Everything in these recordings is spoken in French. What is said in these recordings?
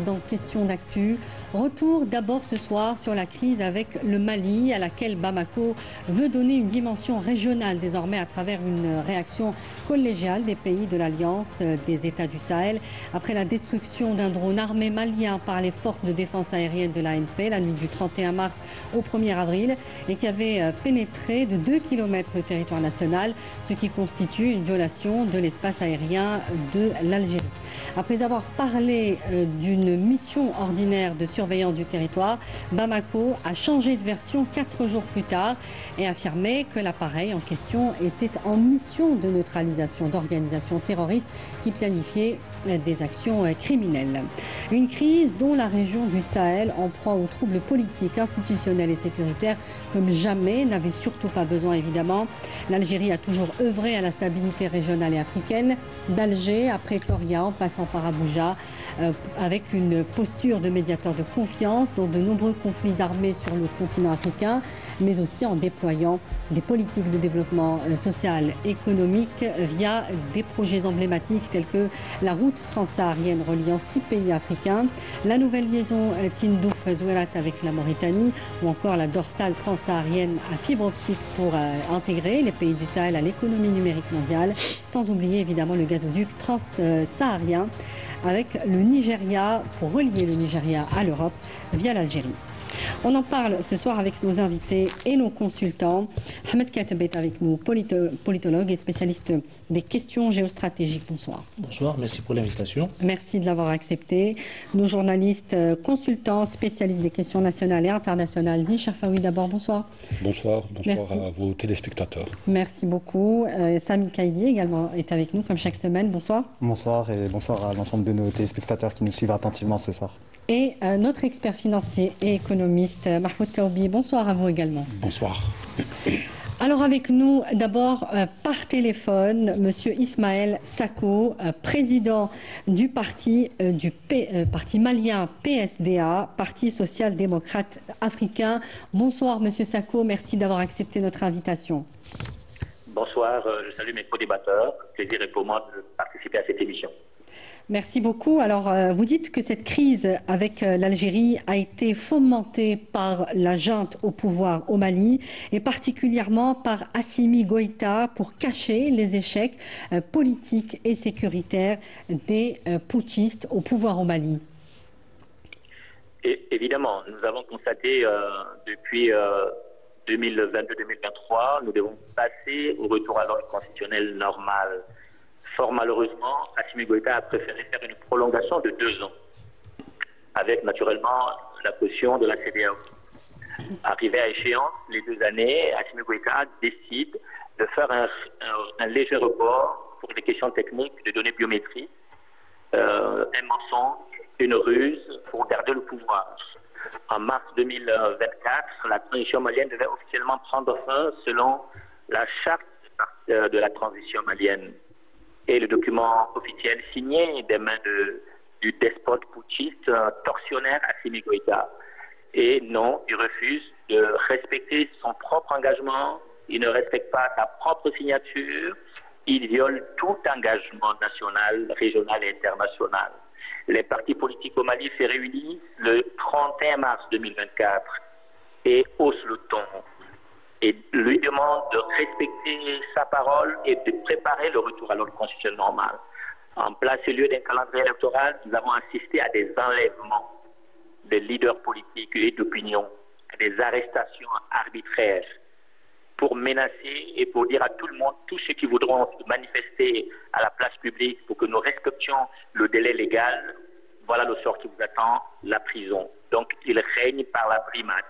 Dans Question d'actu, retour d'abord ce soir sur la crise avec le Mali, à laquelle Bamako veut donner une dimension régionale désormais à travers une réaction collégiale des pays de l'Alliance des États du Sahel. Après la destruction d'un drone armé malien par les forces de défense aérienne de l'ANP la nuit du 31 mars au 1er avril et qui avait pénétré de 2 km le territoire national, ce qui constitue une violation de l'espace aérien de l'Algérie. Après avoir parlé d'une mission ordinaire de surveillance du territoire, Bamako a changé de version 4 jours plus tard et affirmé que l'appareil en question était en mission de neutralisation d'organisations terroristes qui planifiaient des actions criminelles. Une crise dont la région du Sahel, en proie aux troubles politiques, institutionnels et sécuritaires comme jamais, n'avait surtout pas besoin évidemment. L'Algérie a toujours œuvré à la stabilité régionale et africaine, d'Alger à Pretoria en passant par Abuja, avec une posture de médiateur de confiance dans de nombreux conflits armés sur le continent africain, mais aussi en déployant des politiques de développement social et économique via des projets emblématiques tels que la route transsaharienne reliant 6 pays africains, la nouvelle liaison Tindouf-Zouerat avec la Mauritanie ou encore la dorsale transsaharienne à fibre optique pour intégrer les pays du Sahel à l'économie numérique mondiale, sans oublier évidemment le gazoduc transsaharien avec le Nigeria pour relier le Nigeria à l'Europe via l'Algérie. On en parle ce soir avec nos invités et nos consultants. Ahmed Kateb est avec nous, politologue et spécialiste des questions géostratégiques. Bonsoir. Bonsoir, merci pour l'invitation. Merci de l'avoir accepté. Nos journalistes, consultants, spécialistes des questions nationales et internationales. Zi Cherfaoui d'abord, bonsoir. Bonsoir, bonsoir à vos téléspectateurs. Merci beaucoup. Sami Kaidi également est avec nous comme chaque semaine. Bonsoir. Bonsoir et bonsoir à l'ensemble de nos téléspectateurs qui nous suivent attentivement ce soir. Et notre expert financier et économiste, Mahfoud Kaoubi. Bonsoir à vous également. Bonsoir. Alors avec nous, d'abord, par téléphone, Monsieur Ismaël Sako, président du parti malien PSDA, Parti social-démocrate africain. Bonsoir Monsieur Sako, merci d'avoir accepté notre invitation. Bonsoir, je salue mes co-débatteurs. Plaisir est pour moi de participer à cette émission. Merci beaucoup. Alors, vous dites que cette crise avec l'Algérie a été fomentée par la junte au pouvoir au Mali et particulièrement par Assimi Goïta pour cacher les échecs politiques et sécuritaires des putschistes au pouvoir au Mali. Et évidemment, nous avons constaté depuis 2022-2023, nous devons passer au retour à l'ordre constitutionnel normal. Fort malheureusement, Assimi Goïta a préféré faire une prolongation de 2 ans, avec naturellement la caution de la CEDEAO. Arrivé à échéance, les 2 années, Assimi Goïta décide de faire un léger report pour des questions techniques de données biométriques, un mensonge, une ruse pour garder le pouvoir. En mars 2024, la transition malienne devait officiellement prendre fin selon la charte de la transition malienne. Et le document officiel signé des mains du despote putschiste tortionnaire Assimi Goïta. Et non, il refuse de respecter son propre engagement, il ne respecte pas sa propre signature, il viole tout engagement national, régional et international. Les partis politiques au Mali se réunissent le 31 mars 2024 et haussent le ton et lui demande de respecter sa parole et de préparer le retour à l'ordre constitutionnel normal. En place et lieu d'un calendrier électoral, nous avons assisté à des enlèvements des leaders politiques et d'opinion, à des arrestations arbitraires pour menacer et pour dire à tout le monde, tous ceux qui voudront se manifester à la place publique pour que nous respections le délai légal, voilà le sort qui vous attend, la prison. Donc il règne par la primate.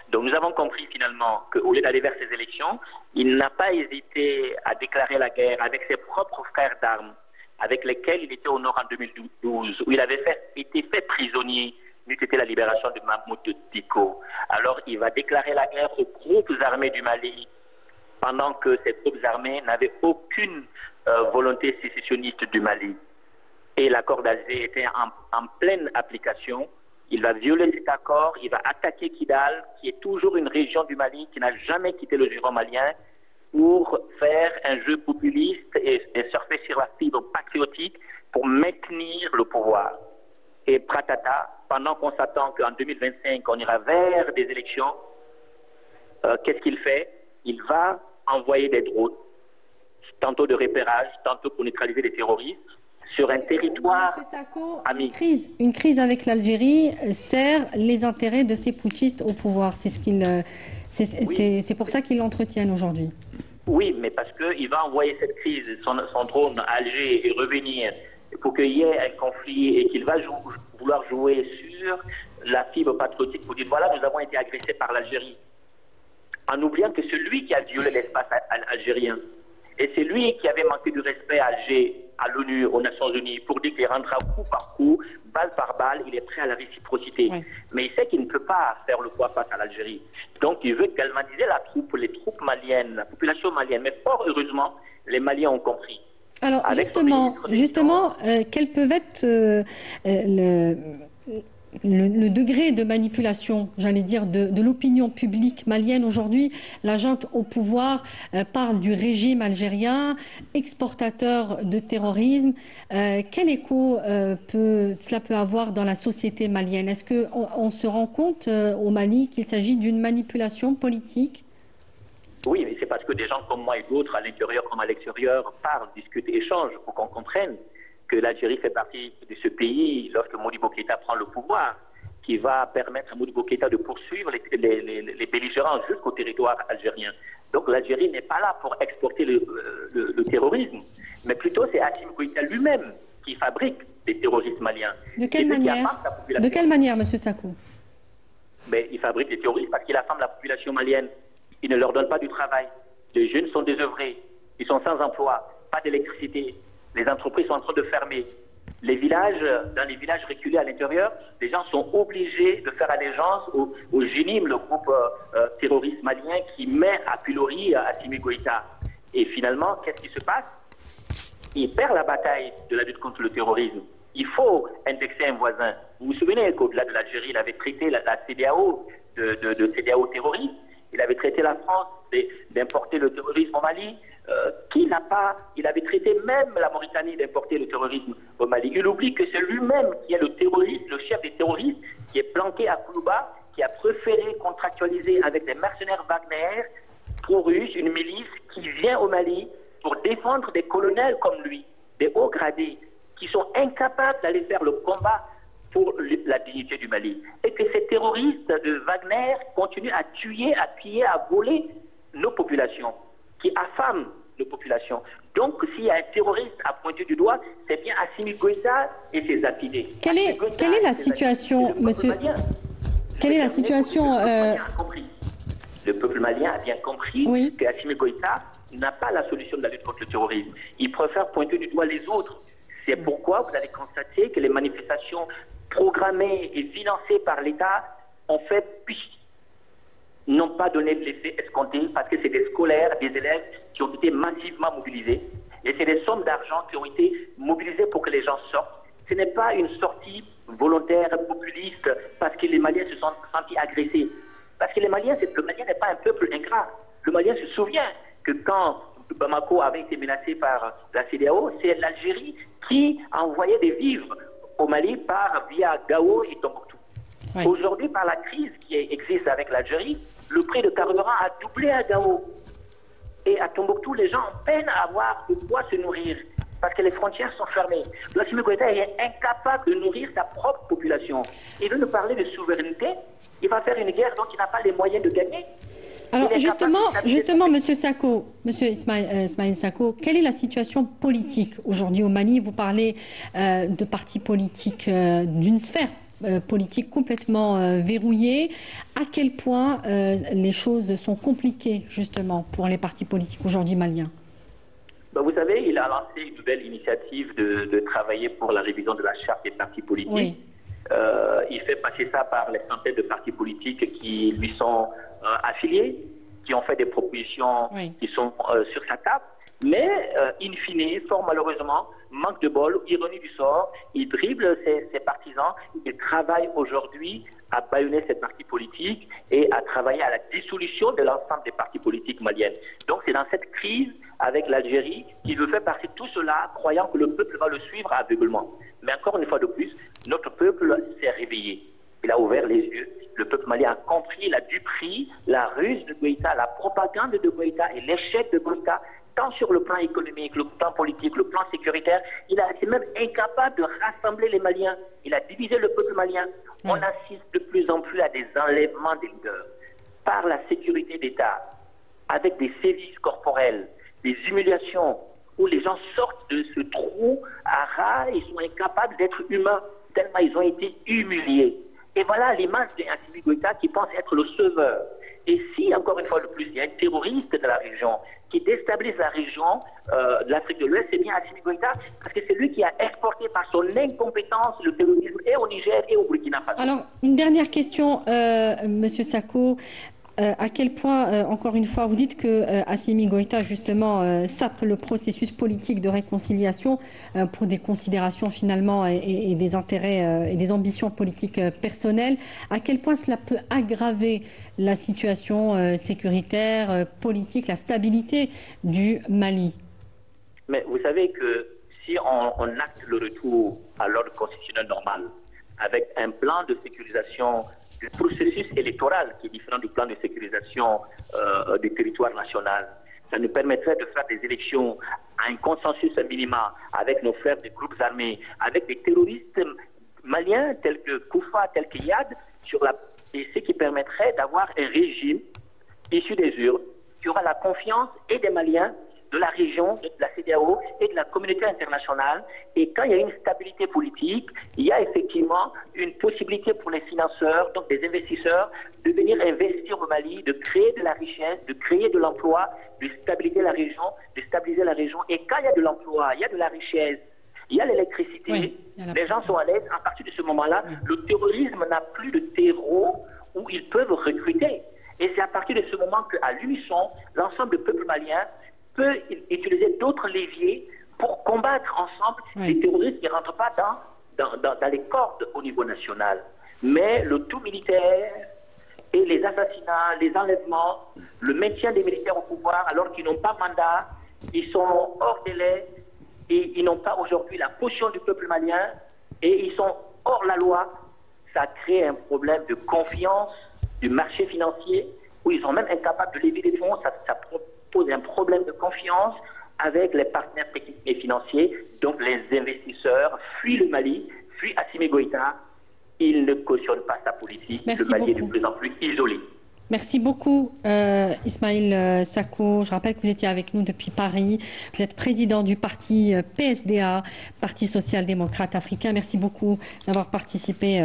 Donc nous avons compris finalement qu'au lieu d'aller vers ces élections, il n'a pas hésité à déclarer la guerre avec ses propres frères d'armes, avec lesquels il était au nord en 2012, où il avait été fait prisonnier, n'eût été la libération de Mahmoud Dicko. Alors il va déclarer la guerre aux groupes armés du Mali, pendant que ces groupes armés n'avaient aucune volonté sécessionniste du Mali. Et l'accord d'Alger était en pleine application. Il va violer cet accord, il va attaquer Kidal, qui est toujours une région du Mali qui n'a jamais quitté le giron malien, pour faire un jeu populiste et surfer sur la fibre patriotique pour maintenir le pouvoir. et pratata, pendant qu'on s'attend qu'en 2025, on ira vers des élections, qu'est-ce qu'il fait? Il va envoyer des drones, tantôt de repérage, tantôt pour neutraliser les terroristes, sur un territoire ami. Une crise avec l'Algérie sert les intérêts de ces putschistes au pouvoir. C'est pour ça qu'ils l'entretiennent aujourd'hui. Oui, mais parce qu'il va envoyer cette crise, son drone à Alger et revenir pour qu'il y ait un conflit et qu'il va vouloir jouer sur la fibre patriotique pour dire voilà, nous avons été agressés par l'Algérie. En oubliant que c'est lui qui a violé l'espace algérien. Et c'est lui qui avait manqué de respect à Alger, à l'ONU, aux Nations Unies, pour dire qu'il rendra coup par coup, balle par balle, il est prêt à la réciprocité. Oui. Mais il sait qu'il ne peut pas faire le poids face à l'Algérie. Donc il veut galvaniser les troupes maliennes, la population malienne. Mais fort heureusement, les Maliens ont compris. Alors justement, quels peuvent être le degré de manipulation, j'allais dire, de l'opinion publique malienne aujourd'hui? La junte au pouvoir parle du régime algérien, exportateur de terrorisme. Quel écho cela peut avoir dans la société malienne? Est-ce qu'on se rend compte au Mali qu'il s'agit d'une manipulation politique? Oui, mais c'est parce que des gens comme moi et d'autres, à l'intérieur comme à l'extérieur, parlent, discutent, échangent pour qu'on comprenne que l'Algérie fait partie de ce pays lorsque Modibo Keïta prend le pouvoir, qui va permettre à Modibo Keïta de poursuivre les belligérants jusqu'au territoire algérien. Donc l'Algérie n'est pas là pour exporter le terrorisme, mais plutôt c'est Assimi Goïta lui-même qui fabrique des terroristes maliens. De quelle manière, M. Sakou? Mais il fabrique des terroristes parce qu'il affame la population malienne. Il ne leur donne pas du travail. Les jeunes sont désœuvrés. Ils sont sans emploi, pas d'électricité. Les entreprises sont en train de fermer. Dans les villages reculés à l'intérieur, les gens sont obligés de faire allégeance au GENIM, le groupe terroriste malien qui met à pilori Assimi Goïta. Et finalement, qu'est-ce qui se passe? Il perd la bataille de la lutte contre le terrorisme. Il faut indexer un voisin. Vous vous souvenez qu'au-delà de l'Algérie, il avait traité la CEDEAO de CEDEAO terroriste. Il avait traité la France d'importer le terrorisme au Mali. Il avait traité même la Mauritanie d'importer le terrorisme au Mali. Il oublie que c'est lui-même qui est le terroriste, le chef des terroristes, qui est planqué à Koulouba, qui a préféré contractualiser avec des mercenaires Wagner, pro-russes, une milice qui vient au Mali pour défendre des colonels comme lui, des hauts gradés, qui sont incapables d'aller faire le combat pour la dignité du Mali. Et que ces terroristes de Wagner continuent à tuer, à piller, à voler nos populations, qui affament nos populations. Donc, s'il y a un terroriste à pointer du doigt, c'est bien Assimi Goïta et ses affidés. Quelle est la situation, monsieur? Quelle est la situation Le peuple malien a bien compris que Assimi Goïta n'a pas la solution de la lutte contre le terrorisme. Il préfère pointer du doigt les autres. C'est pourquoi vous allez constater que les manifestations programmées et financées par l'État n'ont pas donné de l'effet escompté parce que c'est des scolaires, des élèves qui ont été massivement mobilisés. Et c'est des sommes d'argent qui ont été mobilisées pour que les gens sortent. Ce n'est pas une sortie volontaire, populiste, parce que les Maliens se sont sentis agressés. Parce que le Malien n'est pas un peuple ingrat. Le Malien se souvient que quand Bamako avait été menacé par la CEDEAO, c'est l'Algérie qui envoyait des vivres au Mali via Gao et Tombouctou. Oui. Aujourd'hui, par la crise qui existe avec l'Algérie, le prix de carburant a doublé à Gao. Et à Tombouctou, les gens ont peine à avoir de quoi se nourrir parce que les frontières sont fermées. Assimi Goïta est incapable de nourrir sa propre population. Il veut nous parler de souveraineté. Il va faire une guerre dont il n'a pas les moyens de gagner. Alors justement, Monsieur Sako, Monsieur Ismaïl Sako, quelle est la situation politique aujourd'hui au Mali? Vous parlez de partis politiques, d'une sphère politique complètement verrouillée. À quel point les choses sont compliquées justement pour les partis politiques aujourd'hui maliens? Vous savez, il a lancé une nouvelle initiative de travailler pour la révision de la charte des partis politiques. Oui. Il fait passer ça par les centaines de partis politiques qui lui sont affiliés, qui ont fait des propositions qui sont sur sa table. Mais, in fine, fort malheureusement, manque de bol, ironie du sort, il dribble ses partisans, il travaille aujourd'hui à bâillonner cette partie politique et à travailler à la dissolution de l'ensemble des partis politiques maliennes. Donc c'est dans cette crise avec l'Algérie qu'il veut faire passer tout cela, croyant que le peuple va le suivre aveuglement. Mais encore une fois de plus, notre peuple s'est réveillé. Il a ouvert les yeux. Le peuple malien a compris la duperie, la ruse de Goïta, la propagande de Goïta et l'échec de Goïta, tant sur le plan économique, le plan politique, le plan sécuritaire. Il est même incapable de rassembler les Maliens. Il a divisé le peuple malien. On assiste de plus en plus à des enlèvements des leaders par la sécurité d'État, avec des sévices corporels, des humiliations, où les gens sortent de ce trou à rats et sont incapables d'être humains, tellement ils ont été humiliés. Et voilà l'image d'Assimi Goïta qui pense être le sauveur. Et si, encore une fois de plus, il y a un terroriste de la région qui déstabilise la région de l'Afrique de l'Ouest, c'est bien Assimi Goïta, parce que c'est lui qui a exporté par son incompétence le terrorisme et au Niger et au Burkina Faso. Alors, une dernière question, Monsieur Sako. À quel point, encore une fois, vous dites que Assimi Goïta, justement, sape le processus politique de réconciliation pour des considérations, finalement, et des intérêts et des ambitions politiques personnelles. À quel point cela peut aggraver la situation sécuritaire, politique, la stabilité du Mali? Mais vous savez que si on acte le retour à l'ordre constitutionnel normal, avec un plan de sécurisation du processus électoral qui est différent du plan de sécurisation du territoire national. Ça nous permettrait de faire des élections à un consensus minima avec nos frères des groupes armés, avec des terroristes maliens tels que Koufa, tels que Yad, et ce qui permettrait d'avoir un régime issu des urnes qui aura la confiance et des Maliens, de la région, de la CEDEAO et de la communauté internationale. Et quand il y a une stabilité politique, il y a effectivement une possibilité pour les financeurs, donc des investisseurs, de venir investir au Mali, de créer de la richesse, de créer de l'emploi, de stabiliser la région, Et quand il y a de l'emploi, il y a de la richesse, il y a l'électricité, les gens sont à l'aise. À partir de ce moment-là, le terrorisme n'a plus de terreau où ils peuvent recruter. Et c'est à partir de ce moment qu'à l'unisson, l'ensemble du peuple malien peut utiliser d'autres leviers pour combattre ensemble les terroristes qui ne rentrent pas dans les cordes au niveau national. Mais le tout militaire et les assassinats, les enlèvements, le maintien des militaires au pouvoir alors qu'ils n'ont pas mandat, ils sont hors délai et ils n'ont pas aujourd'hui la caution du peuple malien et ils sont hors la loi, ça crée un problème de confiance du marché financier où ils sont même incapables de lever des fonds, ça pose un problème de confiance avec les partenaires techniques et financiers. Donc les investisseurs fuient le Mali, fuient Assimi Goïta. Ils ne cautionnent pas sa politique. Le Mali est de plus en plus isolé. Merci beaucoup Ismaël Sako. Je rappelle que vous étiez avec nous depuis Paris. Vous êtes président du parti PSDA, Parti social-démocrate africain. Merci beaucoup d'avoir participé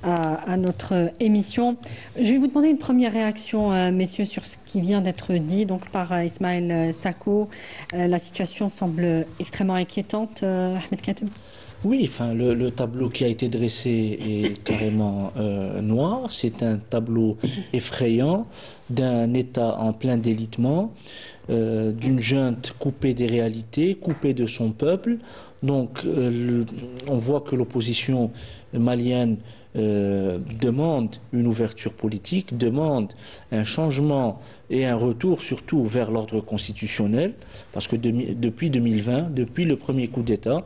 à notre émission. Je vais vous demander une première réaction, messieurs, sur ce qui vient d'être dit donc, par Ismaël Sako. La situation semble extrêmement inquiétante. Ahmed Katem. Oui, enfin, le tableau qui a été dressé est carrément noir. C'est un tableau effrayant d'un État en plein délitement, d'une junte coupée des réalités, coupée de son peuple. Donc, on voit que l'opposition malienne demande une ouverture politique, demande un changement et un retour surtout vers l'ordre constitutionnel, parce que depuis 2020, depuis le premier coup d'État,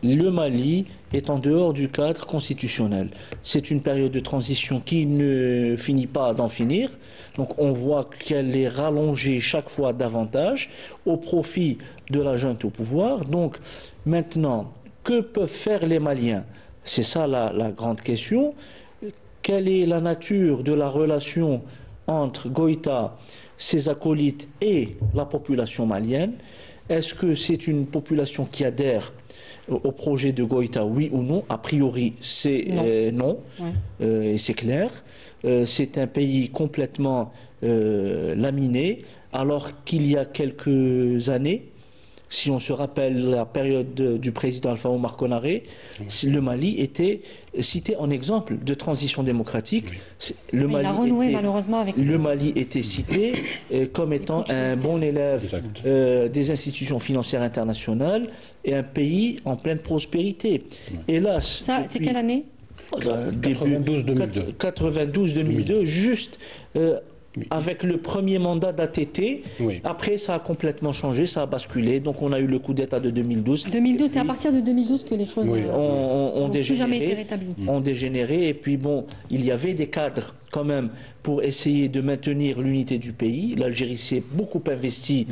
le Mali est en dehors du cadre constitutionnel. C'est une période de transition qui ne finit pas d'en finir. Donc on voit qu'elle est rallongée chaque fois davantage au profit de la junte au pouvoir. Donc maintenant, que peuvent faire les Maliens? C'est ça la grande question. Quelle est la nature de la relation entre Goïta, ses acolytes et la population malienne? Est-ce que c'est une population qui adhère au projet de Goïta, oui ou non? A priori, c'est non, et c'est clair. C'est un pays complètement laminé, alors qu'il y a quelques années, si on se rappelle la période du président Alpha Oumar Konaré, le Mali était cité en exemple de transition démocratique. Le Mali était cité comme étant un bon élève des institutions financières internationales et un pays en pleine prospérité. Hélas. Ça, c'est quelle année? 92-2002. 92-2002, juste avec le premier mandat d'ATT. Oui. Après, ça a complètement changé, ça a basculé. Donc, on a eu le coup d'État de 2012. 2012, c'est à partir de 2012 que les choses ont plus jamais été rétablies. Ont dégénéré. Et puis, bon, il y avait des cadres quand même pour essayer de maintenir l'unité du pays. L'Algérie s'est beaucoup investie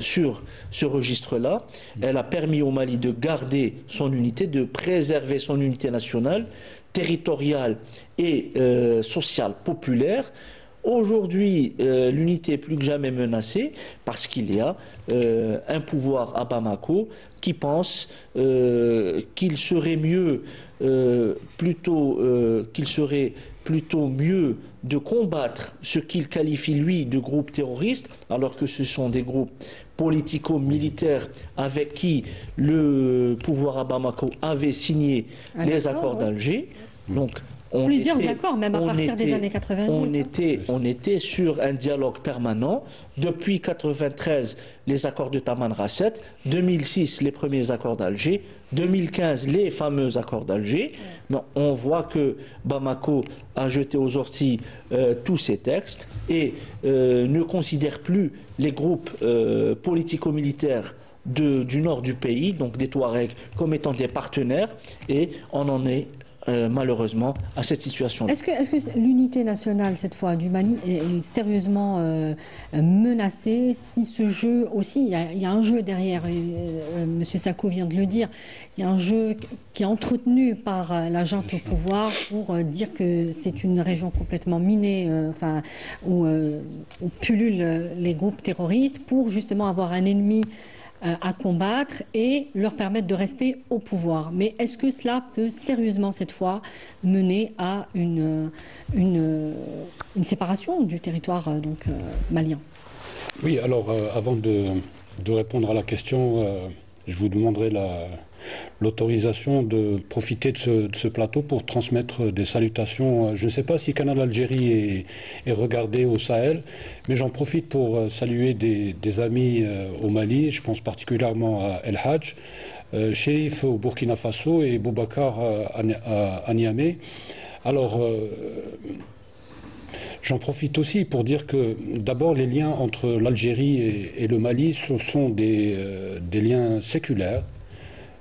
sur ce registre-là. Elle a permis au Mali de garder son unité, de préserver son unité nationale, territoriale et sociale, populaire. Aujourd'hui, l'unité est plus que jamais menacée parce qu'il y a un pouvoir à Bamako qui pense qu'il serait mieux, plutôt mieux de combattre ce qu'il qualifie, lui, de groupes terroristes, alors que ce sont des groupes politico-militaires avec qui le pouvoir à Bamako avait signé les accords d'Alger. Donc, plusieurs accords, même à partir des années 90. On était sur un dialogue permanent. Depuis 1993, les accords de Tamanrasset. 2006, les premiers accords d'Alger. 2015, les fameux accords d'Alger. Mais on voit que Bamako a jeté aux orties tous ces textes et ne considère plus les groupes politico-militaires du nord du pays, donc des Touaregs, comme étant des partenaires, et on en est malheureusement à cette situation. Est-ce que l'unité nationale, cette fois, du Mali est sérieusement menacée si ce jeu aussi, il y a un jeu derrière, M. Sako vient de le dire, il y a un jeu qui est entretenu par la junte au pouvoir pour dire que c'est une région complètement minée, où pullulent les groupes terroristes, pour justement avoir un ennemi à combattre et leur permettre de rester au pouvoir. Mais est-ce que cela peut sérieusement, cette fois, mener à une séparation du territoire malien? Oui, alors avant de répondre à la question, je vous demanderai l'autorisation de profiter de ce plateau pour transmettre des salutations. Je ne sais pas si Canal Algérie est regardé au Sahel, mais j'en profite pour saluer des amis au Mali. Je pense particulièrement à El Hadj, Chérif au Burkina Faso et Boubacar à Niamey. Alors, j'en profite aussi pour dire que d'abord les liens entre l'Algérie et le Mali sont des liens séculaires.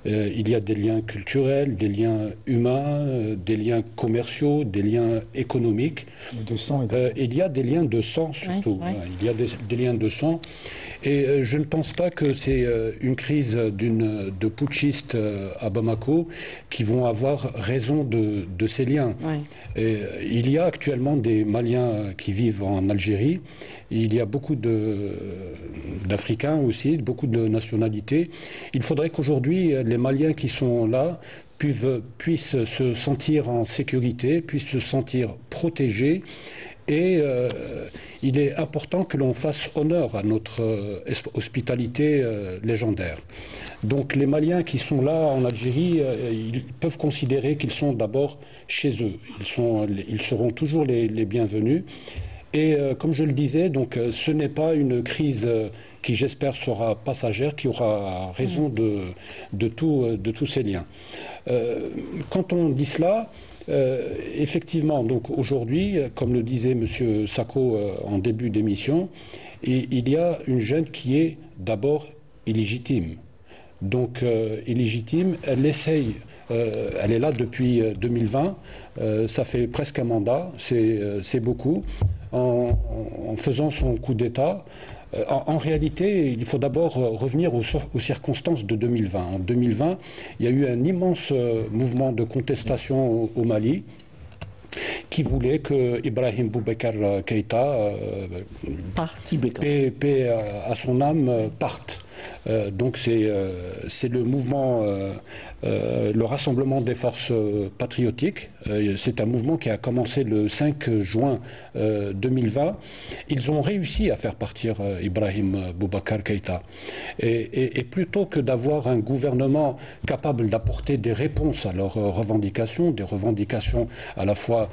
Il y a des liens culturels, des liens humains, des liens commerciaux, des liens économiques. De sang. Il y a des liens de sang surtout. Ouais, il y a des liens de sang. Et je ne pense pas que c'est une crise de putschistes à Bamako qui vont avoir raison de ces liens. Ouais. Et il y a actuellement des Maliens qui vivent en Algérie. Il y a beaucoup d'Africains aussi, beaucoup de nationalités. Il faudrait qu'aujourd'hui, les Maliens qui sont là puissent se sentir en sécurité, puissent se sentir protégés. Et il est important que l'on fasse honneur à notre hospitalité légendaire. Donc les Maliens qui sont là en Algérie, ils peuvent considérer qu'ils sont d'abord chez eux. Ils seront toujours les bienvenus. Et comme je le disais, donc, ce n'est pas une crise qui, j'espère, sera passagère, qui aura raison de tous ces liens. Quand on dit cela, effectivement, donc aujourd'hui, comme le disait M. Sako en début d'émission, il y a une jeune qui est d'abord illégitime. Donc illégitime, elle essaye, elle est là depuis 2020, ça fait presque un mandat, c'est beaucoup, en faisant son coup d'État. En réalité, il faut d'abord revenir aux circonstances de 2020. En 2020, il y a eu un immense mouvement de contestation au Mali qui voulait que Ibrahim Boubacar Keïta, paix à son âme, parte. Donc c'est le mouvement, le Rassemblement des forces patriotiques. C'est un mouvement qui a commencé le 5 juin 2020. Ils ont réussi à faire partir Ibrahim Boubacar Keïta. Et plutôt que d'avoir un gouvernement capable d'apporter des réponses à leurs revendications, des revendications à la fois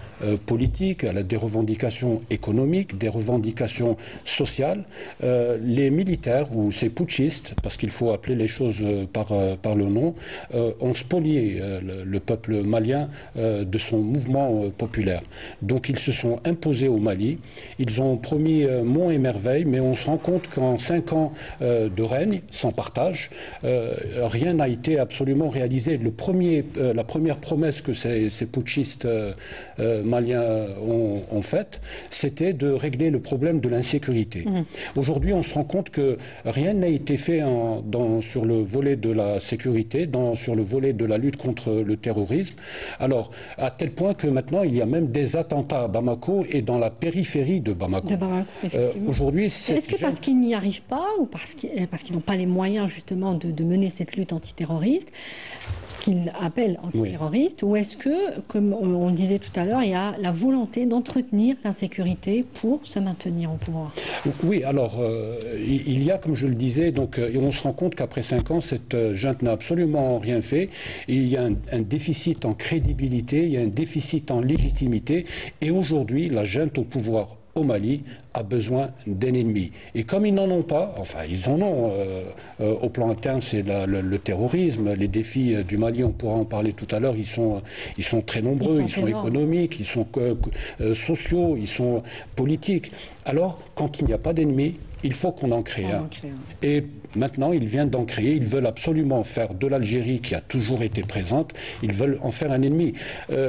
politiques, des revendications économiques, des revendications sociales, les militaires ou ces putschistes terroristes, parce qu'il faut appeler les choses par le nom, ont spolié le peuple malien de son mouvement populaire. Donc ils se sont imposés au Mali, ils ont promis monts et merveilles, mais on se rend compte qu'en 5 ans de règne, sans partage, rien n'a été absolument réalisé. La première promesse que ces putschistes maliens ont faite, c'était de régler le problème de l'insécurité. Aujourd'hui, on se rend compte que rien n'a été fait sur le volet de la sécurité, sur le volet de la lutte contre le terrorisme. Alors, à tel point que maintenant, il y a même des attentats à Bamako et dans la périphérie de Bamako. Aujourd'hui, est-ce que parce qu'ils n'y arrivent pas ou parce qu'ils n'ont pas les moyens justement de mener cette lutte antiterroriste qu'ils appellent antiterroristes, ou est-ce que, comme on le disait tout à l'heure, il y a la volonté d'entretenir l'insécurité pour se maintenir au pouvoir? Oui, alors, il y a, comme je le disais, donc, et on se rend compte qu'après 5 ans, cette junte n'a absolument rien fait. Il y a un déficit en crédibilité, il y a un déficit en légitimité, et aujourd'hui, la junte au pouvoir au Mali a besoin d'un ennemi. Et comme ils n'en ont pas, enfin ils en ont au plan interne, c'est le terrorisme, les défis du Mali, on pourra en parler tout à l'heure, ils sont très nombreux, ils sont économiques, ils sont sociaux, ils sont politiques. Alors, quand il n'y a pas d'ennemi, il faut qu'on en crée un. Et maintenant, ils viennent d'en créer. Ils veulent absolument faire de l'Algérie, qui a toujours été présente, ils veulent en faire un ennemi.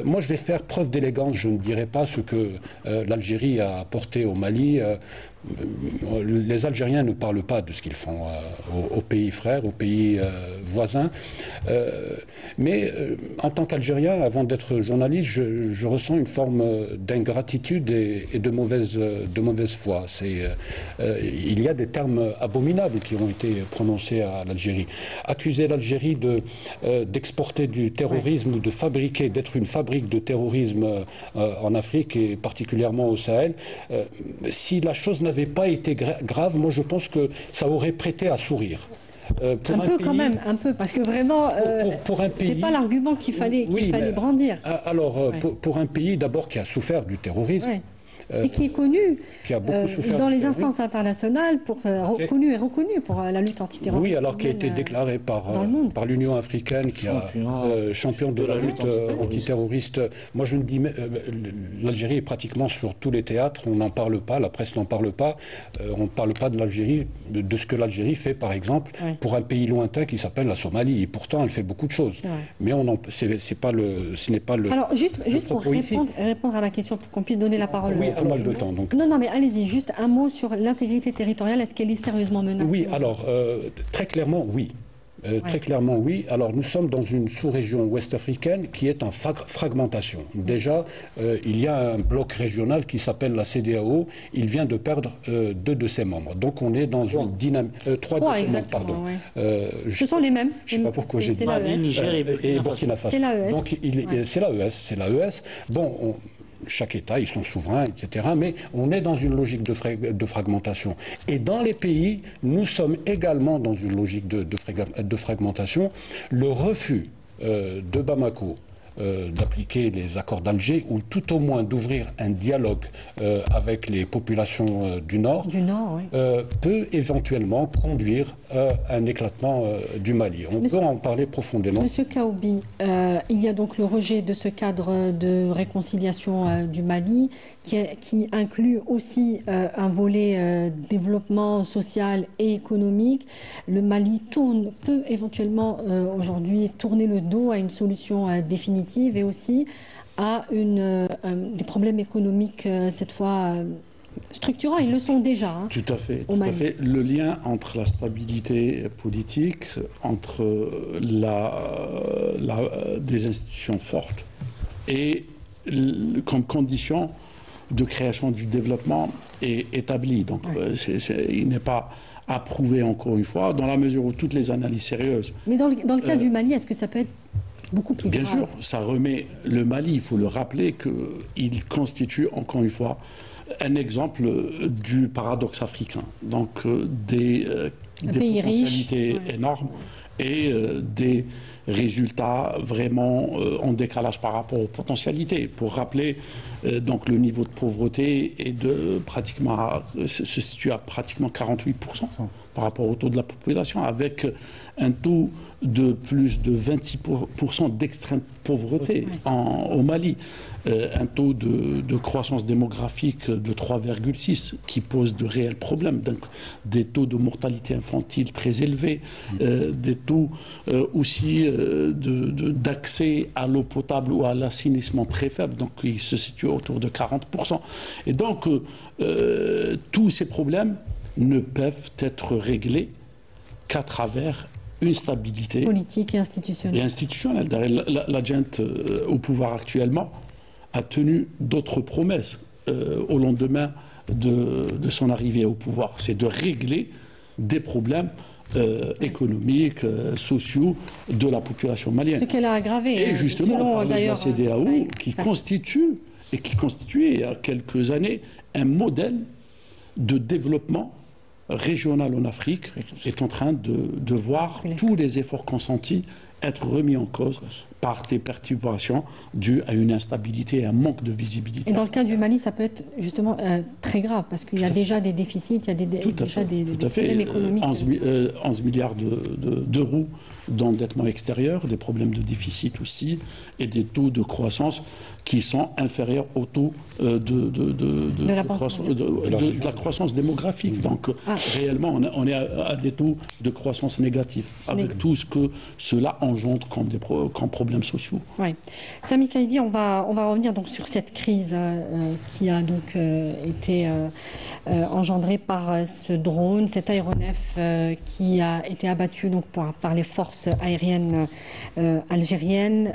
Moi, je vais faire preuve d'élégance. Je ne dirai pas ce que l'Algérie a apporté au Mali. Les Algériens ne parlent pas de ce qu'ils font aux pays frères, aux pays voisins. Mais en tant qu'Algérien, avant d'être journaliste, je ressens une forme d'ingratitude et de mauvaise foi. Il y a des termes abominables qui ont été prononcés à l'Algérie. Accuser l'Algérie d'exporter du terrorisme ou de fabriquer, d'être une fabrique de terrorisme en Afrique et particulièrement au Sahel, si la chose n'avait pas été grave, moi je pense que ça aurait prêté à sourire. Pour un peu pays, quand même, un peu, parce que vraiment, c'est pas l'argument qu'il fallait brandir. Alors, pour un pays d'abord qui a souffert du terrorisme, et qui est connu qui a beaucoup souffert dans les instances internationales, reconnu et reconnu pour la lutte antiterroriste. Oui, alors qui a été déclaré par l'Union africaine, qui a champion de la lutte antiterroriste. Moi, je me dis, l'Algérie est pratiquement sur tous les théâtres, on n'en parle pas, la presse n'en parle pas, on ne parle pas de l'Algérie, de ce que l'Algérie fait, par exemple, pour un pays lointain qui s'appelle la Somalie, et pourtant elle fait beaucoup de choses. Mais ce n'est pas le... Alors, juste pour répondre à la question, pour qu'on puisse donner la parole. Oui, pas mal de temps. Donc. Non, mais allez-y, juste un mot sur l'intégrité territoriale. Est-ce qu'elle est sérieusement menacée? Oui, alors, très clairement, oui. Très clairement, oui. Alors, nous sommes dans une sous-région ouest-africaine qui est en fragmentation. Déjà, il y a un bloc régional qui s'appelle la CEDEAO. Il vient de perdre 2 de ses membres. Donc, on est dans une dynamique... 3 de ses membres, pardon. Ce sont les mêmes. Je ne sais pas pourquoi j'ai dit. Niger et Burkina Faso. C'est l'AES. Donc, c'est l'AES. Bon, chaque État, ils sont souverains, etc. Mais on est dans une logique de fragmentation. Et dans les pays, nous sommes également dans une logique de fragmentation. Le refus de Bamako d'appliquer les accords d'Alger ou tout au moins d'ouvrir un dialogue avec les populations du Nord, peut éventuellement conduire à un éclatement du Mali. On peut en parler profondément. Monsieur Kaoubi, il y a donc le rejet de ce cadre de réconciliation du Mali qui inclut aussi un volet développement social et économique. Le Mali peut éventuellement aujourd'hui tourner le dos à une solution définitive et aussi à des problèmes économiques, cette fois structurants. Ils le sont déjà. Tout à fait. Le lien entre la stabilité politique, entre des institutions fortes et comme condition de création du développement est établi. Donc, il n'est pas approuvé, encore une fois, dans la mesure où toutes les analyses sérieuses... Mais dans le cas du Mali, est-ce que ça peut être beaucoup plus grave? Bien sûr, ça remet le Mali, il faut le rappeler, qu'il constitue, encore une fois, un exemple du paradoxe africain. Donc, des potentialités énormes et des résultats vraiment en décalage par rapport aux potentialités. Pour rappeler, donc le niveau de pauvreté est se situe à pratiquement 48% par rapport au taux de la population, avec un taux de plus de 26% d'extrême pauvreté au Mali, un taux de croissance démographique de 3,6 qui pose de réels problèmes, donc des taux de mortalité infantile très élevés, des taux aussi d'accès à l'eau potable ou à l'assainissement très faibles, donc il se situe autour de 40%. Et donc tous ces problèmes ne peuvent être réglés qu'à travers une stabilité politique et institutionnelle. La junte au pouvoir actuellement a tenu d'autres promesses au lendemain de son arrivée au pouvoir. C'est de régler des problèmes économiques, sociaux de la population malienne. Ce qu'elle a aggravé. Et justement, on parlait de la CEDEAO qui constituait il y a quelques années un modèle de développement régional en Afrique, est en train de voir tous les efforts consentis être remis en cause par des perturbations dues à une instabilité et un manque de visibilité. Et dans le cas du Mali, ça peut être justement très grave, parce qu'il y a déjà des déficits, il y a des problèmes économiques. 11 milliards d'euros d'endettement extérieur, des problèmes de déficit aussi, et des taux de croissance qui sont inférieurs au taux de la croissance démographique. Donc réellement, on est à des taux de croissance négatifs, avec tout ce que cela engendre comme problèmes sociaux. Oui. Sami Kaïdi, on va revenir donc sur cette crise qui a donc été engendrée par ce drone, cet aéronef qui a été abattu donc par les forces aériennes algériennes.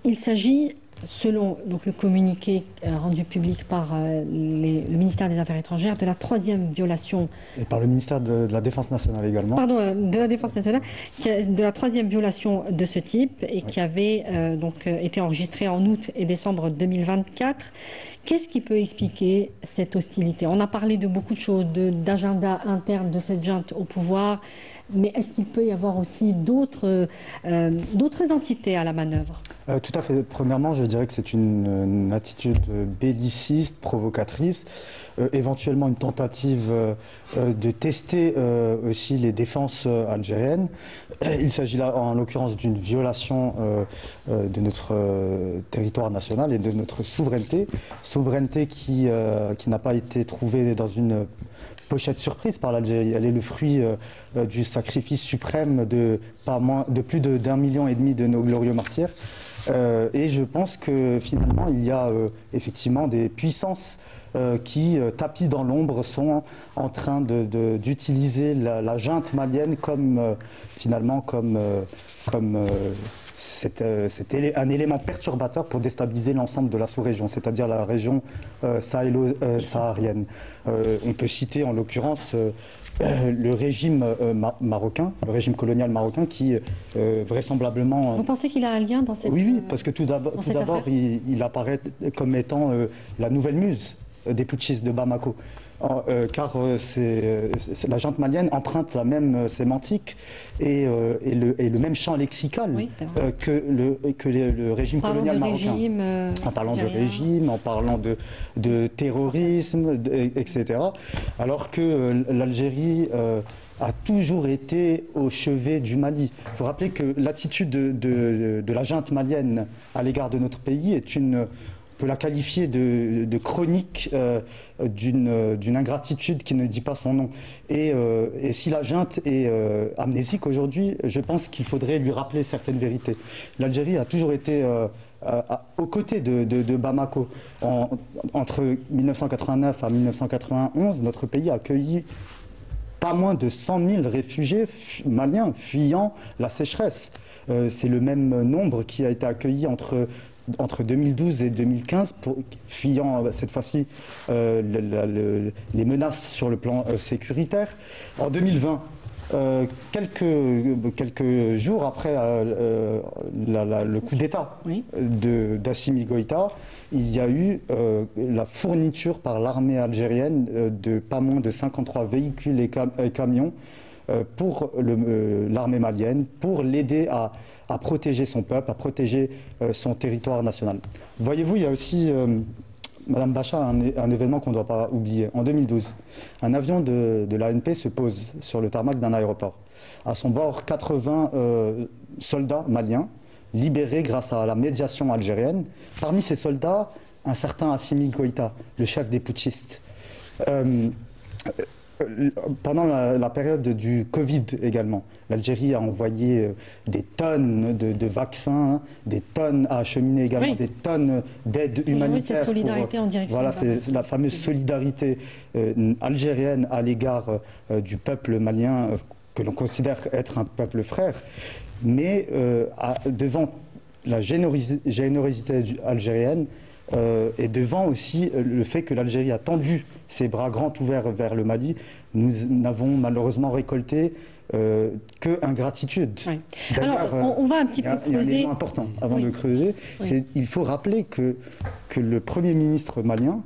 Il s'agit, selon donc, le communiqué rendu public par le ministère des Affaires étrangères, de la 3e violation... Et par le ministère de la Défense nationale également. Pardon, de la Défense nationale, de la 3e violation de ce type, et qui avait donc été enregistrée en août et décembre 2024. Qu'est-ce qui peut expliquer cette hostilité? On a parlé de beaucoup de choses, d'agenda interne de cette junte au pouvoir, mais est-ce qu'il peut y avoir aussi d'autres entités à la manœuvre? Tout à fait. Premièrement, je dirais que c'est une attitude belliciste, provocatrice, éventuellement une tentative de tester aussi les défenses algériennes. Il s'agit là, en l'occurrence, d'une violation de notre territoire national et de notre souveraineté qui n'a pas été trouvée dans une pochette surprise par l'Algérie. Elle est le fruit du sacrifice suprême de plus d'1,5 million de nos glorieux martyrs. Et je pense que finalement, il y a effectivement des puissances qui, tapis dans l'ombre, sont en train d'utiliser la junte malienne comme c'est un élément perturbateur pour déstabiliser l'ensemble de la sous-région, c'est-à-dire la région sahélo-saharienne. On peut citer en l'occurrence le régime marocain, le régime colonial marocain qui vraisemblesment... Vous pensez qu'il a un lien dans cette... Oui, parce que tout d'abord il apparaît comme étant la nouvelle muse des putschistes de Bamako. Car la junte malienne emprunte la même sémantique et le même champ lexical que le régime colonial marocain. En parlant de régime, en parlant de terrorisme, etc. Alors que l'Algérie a toujours été au chevet du Mali. Il faut rappeler que l'attitude de la junte malienne à l'égard de notre pays est on peut la qualifier de chronique d'une ingratitude qui ne dit pas son nom. Et si la junte est amnésique aujourd'hui, je pense qu'il faudrait lui rappeler certaines vérités. L'Algérie a toujours été aux côtés de Bamako. Entre 1989 à 1991, notre pays a accueilli pas moins de 100 000 réfugiés maliens fuyant la sécheresse. C'est le même nombre qui a été accueilli entre 2012 et 2015, fuyant cette fois-ci les menaces sur le plan sécuritaire. En 2020, quelques jours après le coup d'État d'Assimi Goïta, il y a eu la fourniture par l'armée algérienne de pas moins de 53 véhicules et camions pour l'armée malienne, pour l'aider à protéger son peuple, à protéger son territoire national. Voyez-vous, il y a aussi, Madame Bacha, un événement qu'on ne doit pas oublier. En 2012, un avion de l'ANP se pose sur le tarmac d'un aéroport. À son bord, 80 soldats maliens, libérés grâce à la médiation algérienne. Parmi ces soldats, un certain Assimi Goïta, le chef des putschistes. Pendant la période du Covid également, l'Algérie a envoyé des tonnes de vaccins, des tonnes, a acheminé également des tonnes d'aide humanitaire. Cette solidarité en direction. Voilà, c'est la fameuse solidarité algérienne à l'égard du peuple malien que l'on considère être un peuple frère. Mais devant la générosité algérienne, et devant aussi le fait que l'Algérie a tendu ses bras grands ouverts vers le Mali, nous n'avons malheureusement récolté que ingratitude. Oui. Alors, on va un petit peu creuser. Il y a un élément important avant de creuser. Il faut rappeler que le Premier ministre malien,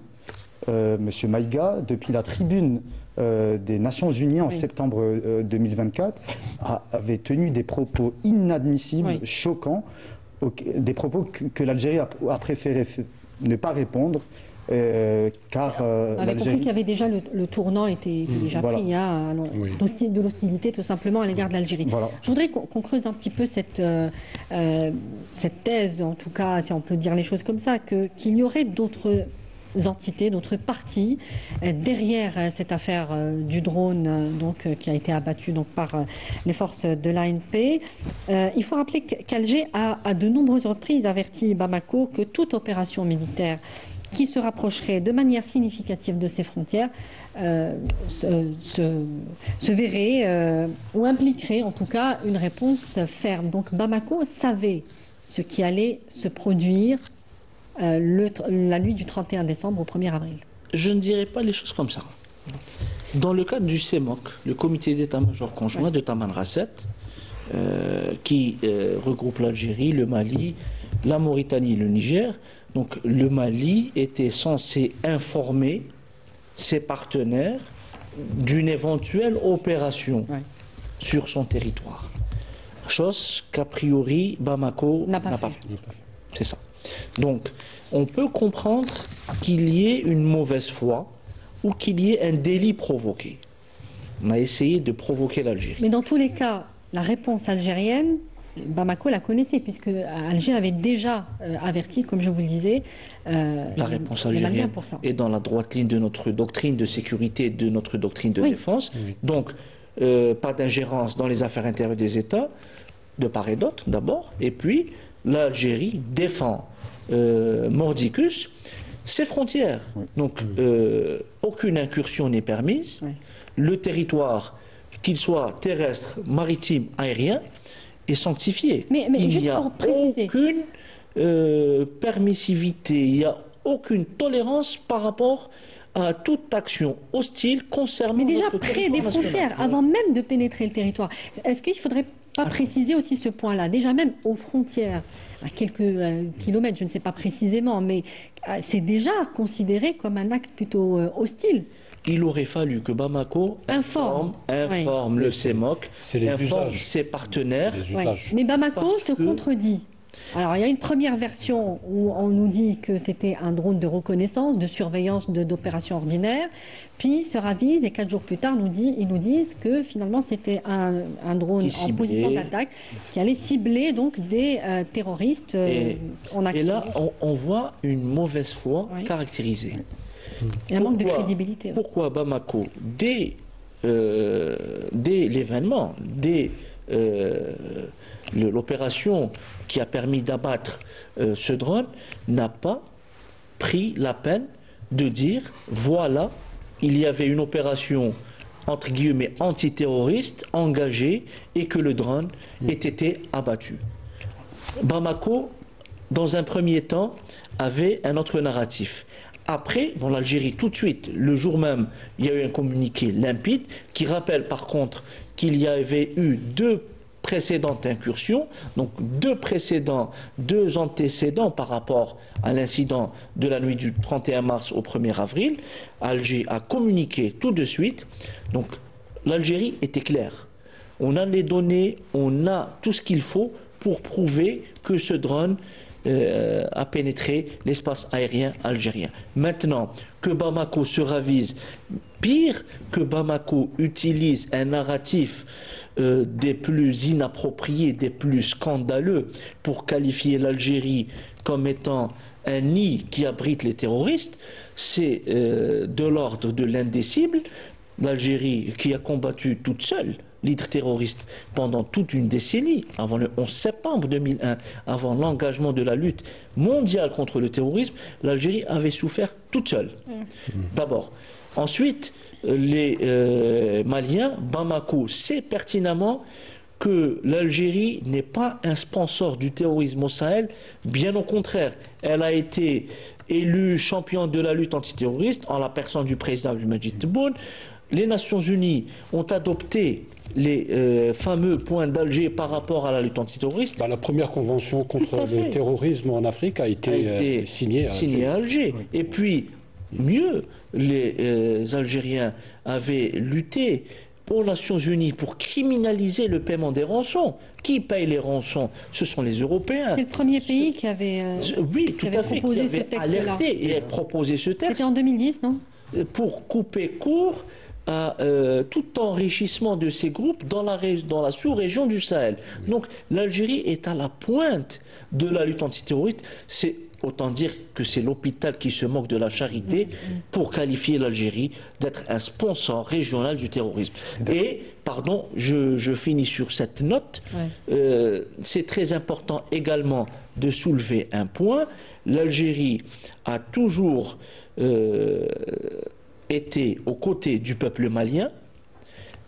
M. Maïga, depuis la tribune des Nations Unies en septembre 2024, avait tenu des propos inadmissibles, choquants, des propos que l'Algérie a préféré ne pas répondre, car on avait compris qu'il y avait déjà le tournant était déjà pris, de l'hostilité tout simplement à l'égard de l'Algérie. Voilà. Je voudrais qu'on creuse un petit peu cette thèse, en tout cas, si on peut dire les choses comme ça, qu'il y aurait d'autres entités, d'autres parties derrière cette affaire du drone qui a été abattu par les forces de l'ANP. Il faut rappeler qu'Alger a à de nombreuses reprises averti Bamako que toute opération militaire qui se rapprocherait de manière significative de ses frontières se verrait ou impliquerait en tout cas une réponse ferme. Donc Bamako savait ce qui allait se produire la nuit du 31 décembre au 1er avril. Je ne dirais pas les choses comme ça. Dans le cadre du CEMOC, le comité d'état-major conjoint de Tamanrasset, qui regroupe l'Algérie, le Mali, la Mauritanie et le Niger, donc le Mali était censé informer ses partenaires d'une éventuelle opération sur son territoire. Chose qu'a priori Bamako n'a pas fait. C'est ça. Donc, on peut comprendre qu'il y ait une mauvaise foi ou qu'il y ait un délit provoqué. On a essayé de provoquer l'Algérie. Mais dans tous les cas, la réponse algérienne, Bamako la connaissait, puisque Alger avait déjà averti, comme je vous le disais, la réponse algérienne est dans la droite ligne de notre doctrine de sécurité, de notre doctrine de défense. Oui. Donc, pas d'ingérence dans les affaires intérieures des États, de part et d'autre d'abord, et puis l'Algérie défend mordicus ses frontières. Oui. Donc, aucune incursion n'est permise. Oui. Le territoire, qu'il soit terrestre, maritime, aérien, est sanctifié. Mais il n'y a aucune permissivité, il n'y a aucune tolérance par rapport à toute action hostile concernant mais déjà près des frontières, avant même de pénétrer le territoire. Est-ce qu'il ne faudrait pas préciser aussi ce point-là? Déjà même aux frontières, à quelques kilomètres, je ne sais pas précisément, mais c'est déjà considéré comme un acte plutôt hostile. Il aurait fallu que Bamako informe le CEMOC, informe ses partenaires. Mais Bamako se contredit. Alors, il y a une première version où on nous dit que c'était un drone de reconnaissance, de surveillance d'opérations ordinaires, puis se ravise et 4 jours plus tard, ils nous disent que finalement c'était un drone en position d'attaque qui allait cibler donc des terroristes en action. Et là, on voit une mauvaise foi caractérisée. Et un manque de crédibilité. Pourquoi Bamako, dès l'événement, dès l'opération qui a permis d'abattre ce drone, n'a pas pris la peine de dire voilà, il y avait une opération entre guillemets antiterroriste engagée et que le drone ait été abattu. Bamako, dans un premier temps, avait un autre narratif. Après, dans l'Algérie, tout de suite, le jour même, il y a eu un communiqué limpide qui rappelle par contre qu'il y avait eu 2 précédentes incursions, donc 2 antécédents par rapport à l'incident de la nuit du 31 mars au 1er avril. Alger a communiqué tout de suite. Donc l'Algérie était claire. On a les données, on a tout ce qu'il faut pour prouver que ce drone a pénétré l'espace aérien algérien. Maintenant, que Bamako se ravise, pire, que Bamako utilise un narratif des plus inappropriés, des plus scandaleux pour qualifier l'Algérie comme étant un nid qui abrite les terroristes, c'est de l'ordre de l'indicible. L'Algérie qui a combattu toute seule l'hydre terroriste pendant toute une décennie, avant le 11 septembre 2001, avant l'engagement de la lutte mondiale contre le terrorisme, l'Algérie avait souffert toute seule. D'abord. Ensuite, les Maliens, Bamako sait pertinemment que l'Algérie n'est pas un sponsor du terrorisme au Sahel, bien au contraire. Elle a été élue championne de la lutte antiterroriste en la personne du président Abdelmadjid Tebboune. Les Nations Unies ont adopté les fameux points d'Alger par rapport à la lutte antiterroriste. La première convention contre le terrorisme en Afrique a été signée à Alger. Oui. Et puis, mieux, les Algériens avaient lutté aux Nations Unies pour criminaliser le paiement des rançons. Qui paye les rançons? Ce sont les Européens. C'est le premier pays qui avait, proposé ce texte-là. Et proposé ce texte. C'était en 2010, non? Pour couper court à tout enrichissement de ces groupes dans la sous-région du Sahel. Donc l'Algérie est à la pointe de la lutte antiterroriste. C'est autant dire que c'est l'hôpital qui se moque de la charité pour qualifier l'Algérie d'être un sponsor régional du terrorisme. Et, pardon, je finis sur cette note. C'est très important également de soulever un point. L'Algérie a toujours été aux côtés du peuple malien.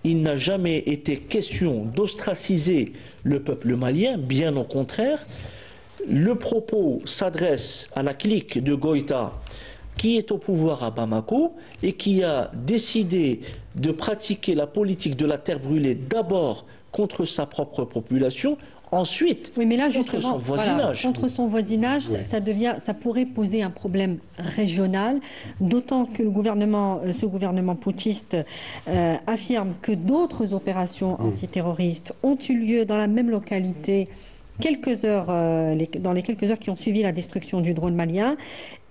Il n'a jamais été question d'ostraciser le peuple malien, bien au contraire. Le propos s'adresse à la clique de Goïta qui est au pouvoir à Bamako et qui a décidé de pratiquer la politique de la terre brûlée d'abord contre sa propre population, ensuite oui, mais là, contre son voisinage. Voilà, contre son voisinage, ça pourrait poser un problème régional, d'autant que ce gouvernement putschiste affirme que d'autres opérations antiterroristes ont eu lieu dans la même localité dans les quelques heures qui ont suivi la destruction du drone malien.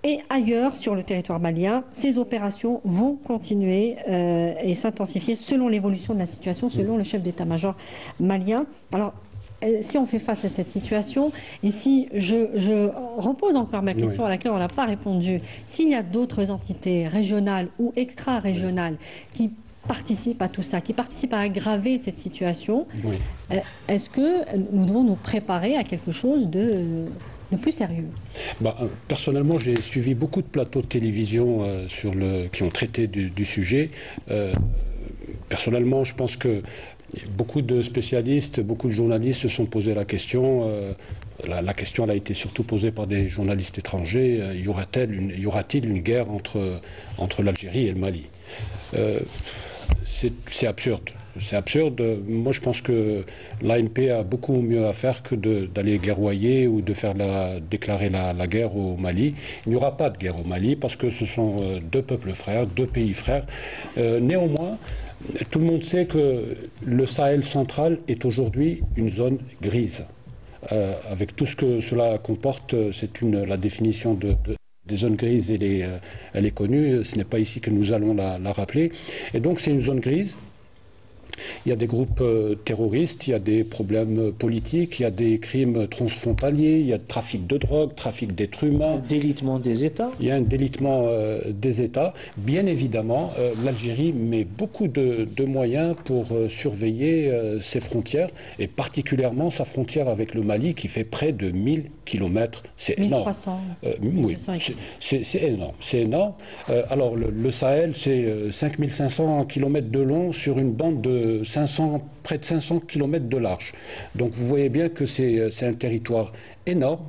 Et ailleurs, sur le territoire malien, ces opérations vont continuer et s'intensifier selon l'évolution de la situation, selon le chef d'état-major malien. Alors, si on fait face à cette situation, et si je repose encore ma question à laquelle on n'a pas répondu, s'il y a d'autres entités régionales ou extra-régionales qui participent à tout ça, qui participent à aggraver cette situation, est-ce que nous devons nous préparer à quelque chose de plus sérieux? Personnellement, j'ai suivi beaucoup de plateaux de télévision qui ont traité du sujet. Personnellement, je pense que beaucoup de spécialistes, beaucoup de journalistes se sont posé la question. La question elle a été surtout posée par des journalistes étrangers. Y aura-t-il une guerre entre l'Algérie et le Mali? C'est absurde. C'est absurde. Moi, je pense que l'ANP a beaucoup mieux à faire que d'aller guerroyer ou de déclarer la guerre au Mali. Il n'y aura pas de guerre au Mali parce que ce sont deux peuples frères, deux pays frères. Néanmoins, tout le monde sait que le Sahel central est aujourd'hui une zone grise. Avec tout ce que cela comporte, c'est la définition des zones grises, elle est connue. Ce n'est pas ici que nous allons la rappeler. Et donc, c'est une zone grise. Il y a des groupes terroristes, il y a des problèmes politiques, il y a des crimes transfrontaliers, il y a le trafic de drogue, trafic d'êtres humains. Un délitement des États. Il y a un délitement des États. Bien évidemment, l'Algérie met beaucoup de moyens pour surveiller ses frontières, et particulièrement sa frontière avec le Mali, qui fait près de 1000 km. C'est énorme. 1300. Oui, c'est énorme. C'est énorme. Alors, le Sahel, c'est 5500 km de long sur une bande de près de 500 km de large. Donc vous voyez bien que c'est un territoire énorme.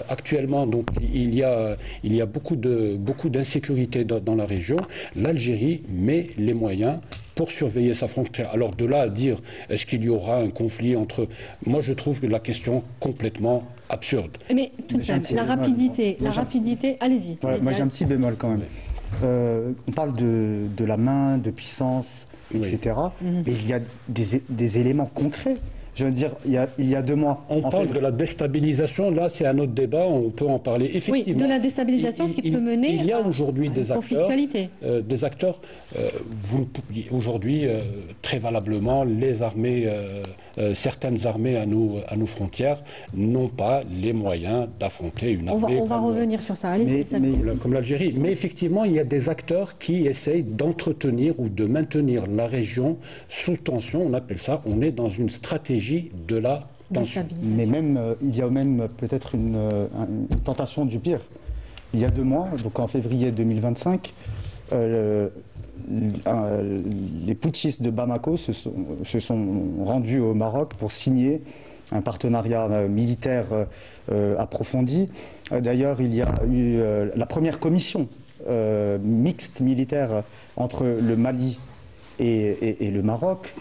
Actuellement, donc, il y a beaucoup d'insécurité dans la région. L'Algérie met les moyens pour surveiller sa frontière. Alors de là à dire, est-ce qu'il y aura un conflit entre... Moi, je trouve que la question complètement absurde. Mais tout de même, la rapidité, allez-y. Moi, j'ai un petit bémol quand même. On parle de la main, de puissance etc. Mais il y a des éléments concrets. Je veux dire, il y a 2 mois. On parle de la déstabilisation, là c'est un autre débat, on peut en parler effectivement. Oui, de la déstabilisation qui peut mener il y a aujourd'hui à des une conflictualité. Aujourd'hui, très valablement, les armées, certaines armées à nos frontières n'ont pas les moyens d'affronter une armée on va revenir sur ça. Allez, comme l'Algérie. Mais effectivement, il y a des acteurs qui essayent d'entretenir ou de maintenir la région sous tension. On appelle ça, on est dans une stratégie de la tension. Mais même, il y a même peut-être une tentation du pire. Il y a 2 mois, donc en février 2025, les putschistes de Bamako se sont rendus au Maroc pour signer un partenariat militaire approfondi. D'ailleurs, il y a eu la première commission mixte militaire entre le Mali et le Maroc.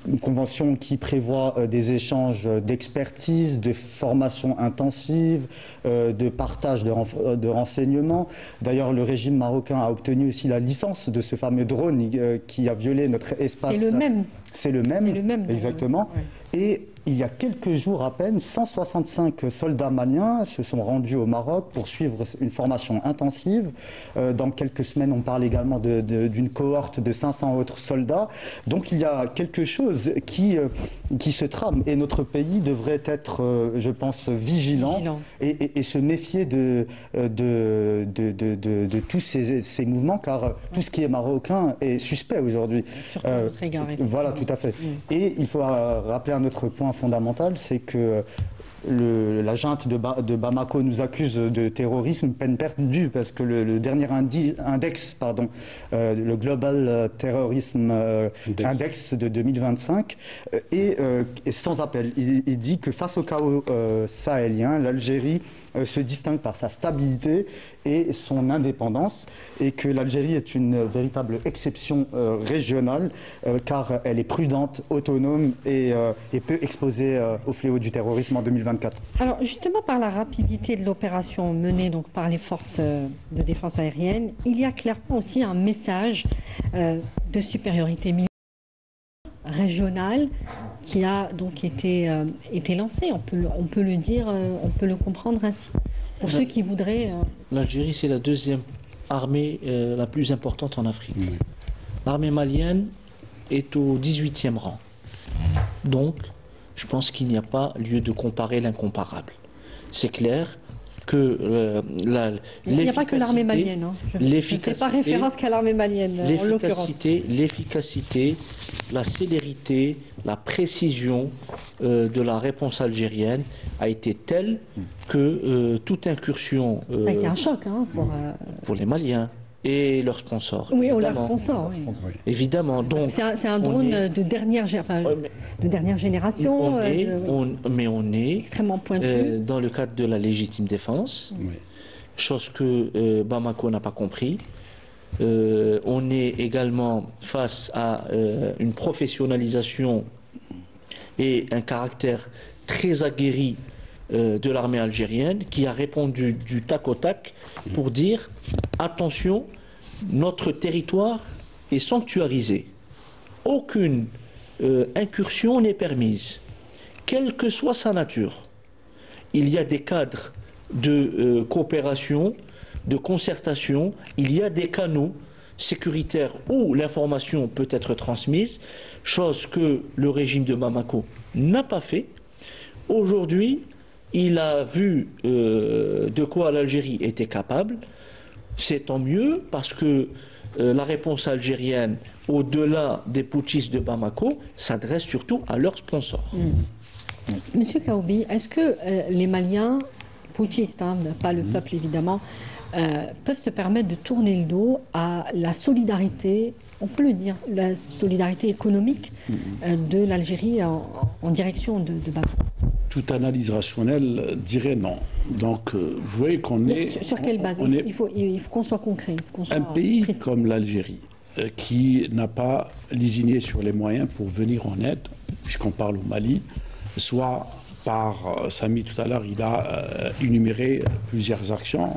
Une convention qui prévoit des échanges d'expertise, de formation intensive, de partage de renseignements. D'ailleurs, le régime marocain a obtenu aussi la licence de ce fameux drone qui a violé notre espace. C'est le même. C'est le même, exactement. Ouais. Et il y a quelques jours à peine, 165 soldats maliens se sont rendus au Maroc pour suivre une formation intensive. Dans quelques semaines, on parle également d'une cohorte de 500 autres soldats. Donc il y a quelque chose qui se trame. Et notre pays devrait être, je pense, vigilant. Et se méfier de tous ces mouvements, car tout ce qui est marocain est suspect aujourd'hui. Surtout à notre égard. Voilà, tout à fait. Et il faut rappeler un autre point fondamental, c'est que la junte de Bamako nous accuse de terrorisme, peine perdue, parce que le dernier index, le Global Terrorism Index de 2025, est sans appel. Il dit que face au chaos sahélien, l'Algérie se distingue par sa stabilité et son indépendance, et que l'Algérie est une véritable exception régionale, car elle est prudente, autonome et peu exposée au fléau du terrorisme en 2024. Alors justement, par la rapidité de l'opération menée donc par les forces de défense aérienne, il y a clairement aussi un message de supériorité militaire régionale qui a donc été lancé. On peut le dire, on peut le comprendre ainsi. Pour ceux qui voudraient... L'Algérie, c'est la deuxième armée la plus importante en Afrique. L'armée malienne est au 18e rang. Donc, je pense qu'il n'y a pas lieu de comparer l'incomparable. C'est clair que il n'y a pas que l'armée malienne. Je ne fais pas référence qu'à l'armée malienne, en l'occurrence. L'efficacité, la célérité, la précision de la réponse algérienne a été telle que toute incursion... ça a été un choc pour les Maliens et leurs sponsors. Oui, leurs sponsors. Oui. Évidemment. Donc, c'est un drone de dernière génération. Mais on est extrêmement pointu. Dans le cadre de la légitime défense, chose que Bamako n'a pas compris. On est également face à une professionnalisation et un caractère très aguerri de l'armée algérienne qui a répondu du tac au tac pour dire attention, notre territoire est sanctuarisé. Aucune incursion n'est permise, quelle que soit sa nature. Il y a des cadres de coopération, de concertation, il y a des canaux sécuritaires où l'information peut être transmise, chose que le régime de Bamako n'a pas fait. Aujourd'hui, il a vu de quoi l'Algérie était capable. C'est tant mieux parce que la réponse algérienne, au-delà des putschistes de Bamako, s'adresse surtout à leurs sponsors. Monsieur Kaoubi, est-ce que les Maliens, putschistes, pas le peuple évidemment, peuvent se permettre de tourner le dos à la solidarité, on peut le dire, la solidarité économique de l'Algérie en direction de Bamako? Toute analyse rationnelle dirait non. Donc, vous voyez qu'on est... Sur quelle base? Il faut qu'on soit concret. Un pays comme l'Algérie, qui n'a pas lésiné sur les moyens pour venir en aide, puisqu'on parle au Mali, soit par Samy tout à l'heure, il a énuméré plusieurs actions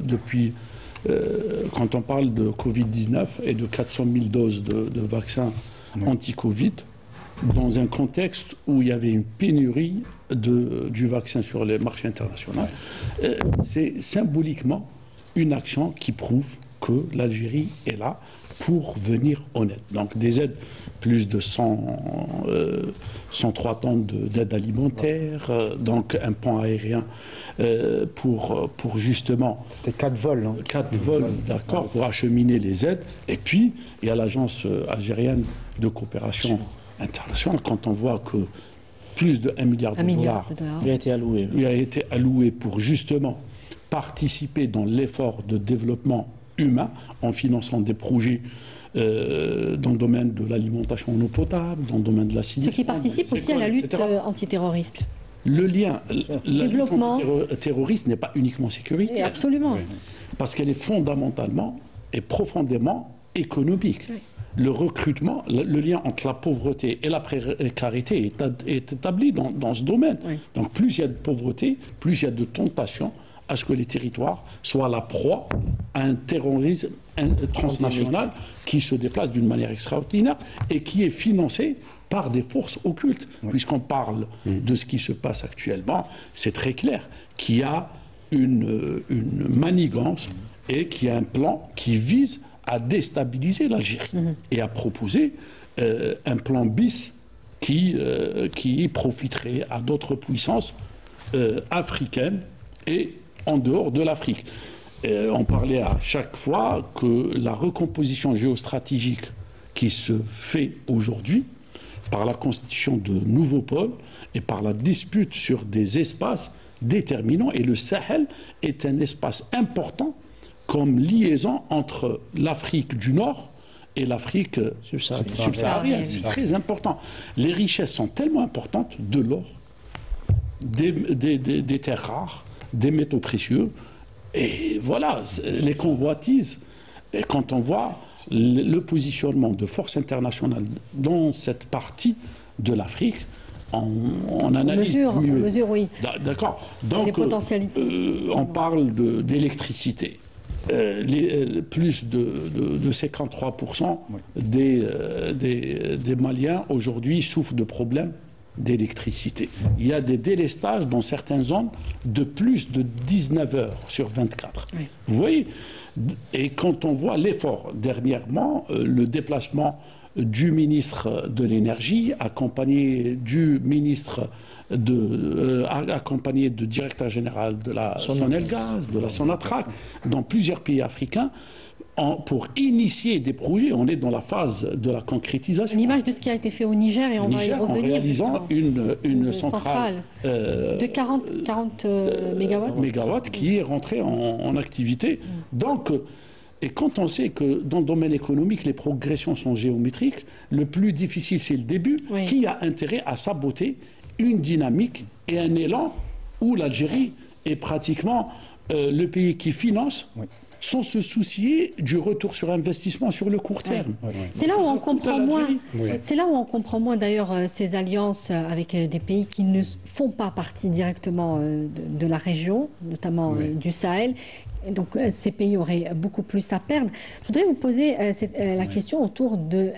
depuis quand on parle de Covid-19 et de 400 000 doses de vaccins anti-Covid, dans un contexte où il y avait une pénurie du vaccin sur les marchés internationaux, c'est symboliquement une action qui prouve que l'Algérie est là pour venir honnête. Donc des aides, plus de 103 tonnes d'aide alimentaire, donc un pont aérien pour justement... C'était 4 vols. Hein. 4 vols, d'accord, pour acheminer les aides. Et puis, il y a l'agence algérienne de coopération internationale. Quand on voit que plus de 1 milliard de dollars lui a été alloué pour justement participer dans l'effort de développement humain en finançant des projets dans le domaine de l'alimentation en eau potable, dans le domaine de l'assainissement. Ce qui participe aussi à la lutte antiterroriste. Le lien, la développement lutte terroriste n'est pas uniquement sécuritaire. Absolument. Parce qu'elle est fondamentalement et profondément économique. Oui. Le recrutement, le lien entre la pauvreté et la précarité est établi dans ce domaine. Oui. Donc plus il y a de pauvreté, plus il y a de tentation à ce que les territoires soient la proie à un terrorisme transnational qui se déplace d'une manière extraordinaire et qui est financé par des forces occultes. Oui. Puisqu'on parle de ce qui se passe actuellement, c'est très clair qu'il y a une manigance et qu'il y a un plan qui vise à déstabiliser l'Algérie et à proposer un plan bis qui profiterait à d'autres puissances africaines et en dehors de l'Afrique. On parlait à chaque fois que la recomposition géostratégique qui se fait aujourd'hui par la constitution de nouveaux pôles et par la dispute sur des espaces déterminants, et le Sahel est un espace important comme liaison entre l'Afrique du Nord et l'Afrique subsaharienne. C'est très important. Les richesses sont tellement importantes, de l'or, des terres rares, des métaux précieux, et voilà, les convoitises. Et quand on voit le positionnement de forces internationales dans cette partie de l'Afrique, on analyse mieux. On mesure, oui. D'accord. Donc, les potentialités. On parle d'électricité. Plus de 53% des Maliens aujourd'hui souffrent de problèmes d'électricité. Il y a des délestages dans certaines zones de plus de 19 heures sur 24. Oui. Vous voyez? Et quand on voit l'effort dernièrement, le déplacement du ministre de l'Énergie, accompagné du ministre accompagné de directeur général de la Sonelgaz, de la Sonatrach, dans plusieurs pays africains, pour initier des projets. On est dans la phase de la concrétisation. L'image de ce qui a été fait au Niger, et on va y revenir. En réalisant une centrale de 40 mégawatts qui est rentrée en activité. Donc, et quand on sait que dans le domaine économique, les progressions sont géométriques, le plus difficile, c'est le début. Oui. Qui a intérêt à saboter une dynamique et un élan où l'Algérie est pratiquement le pays qui finance sans se soucier du retour sur investissement sur le court terme. C'est là où on comprend moins. C'est là où on comprend moins d'ailleurs ces alliances avec des pays qui ne font pas partie directement de la région, notamment du Sahel. Et donc ces pays auraient beaucoup plus à perdre. Je voudrais vous poser la question autour de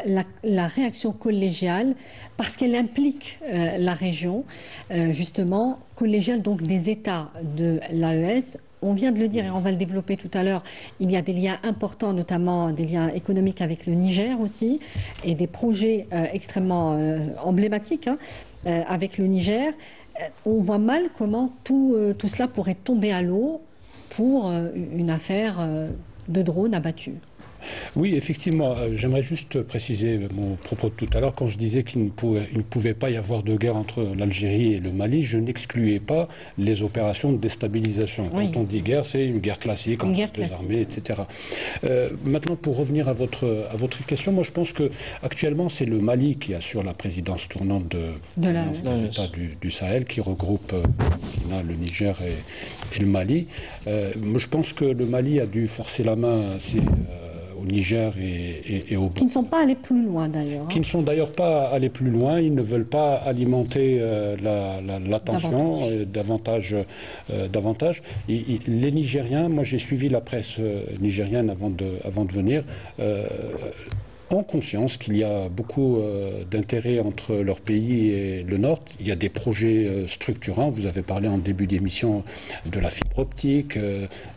la réaction collégiale, parce qu'elle implique la région, justement, collégiale donc des États de l'AES. On vient de le dire et on va le développer tout à l'heure, il y a des liens importants, notamment des liens économiques avec le Niger aussi, et des projets extrêmement emblématiques avec le Niger. On voit mal comment tout cela pourrait tomber à l'eau pour une affaire de drone abattu. Oui, effectivement. J'aimerais juste préciser mon propos de tout à l'heure. Quand je disais qu'il ne pouvait pas y avoir de guerre entre l'Algérie et le Mali, je n'excluais pas les opérations de déstabilisation. Quand on dit guerre, c'est une guerre classique entre les armées, etc. Maintenant, pour revenir à votre question, moi je pense qu'actuellement, c'est le Mali qui assure la présidence tournante des États du Sahel, qui regroupe le Niger et le Mali. Moi, je pense que le Mali a dû forcer la main au Niger et au Burkina. Qui ne sont pas allés plus loin d'ailleurs. Qui ne sont d'ailleurs pas allés plus loin. Ils ne veulent pas alimenter la tension davantage. Les Nigériens, moi j'ai suivi la presse nigérienne avant de venir, ont conscience qu'il y a beaucoup d'intérêt entre leur pays et le Nord. Il y a des projets structurants. Vous avez parlé en début d'émission de la fibre optique,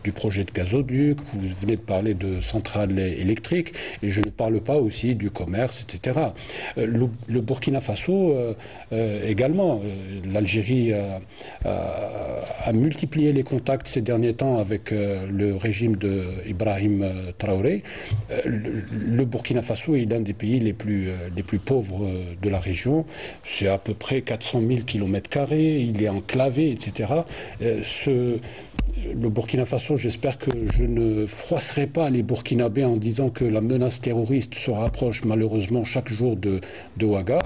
du projet de gazoduc. Vous venez de parler de centrales électriques. Et je ne parle pas aussi du commerce, etc. Le Burkina Faso également. L'Algérie a multiplié les contacts ces derniers temps avec le régime d'Ibrahim Traoré. Le Burkina Faso est l'un des pays les plus pauvres de la région. C'est à peu près 400 000 km². Il est enclavé, etc. Le Burkina Faso, j'espère que je ne froisserai pas les Burkinabés en disant que la menace terroriste se rapproche malheureusement chaque jour de Ouaga.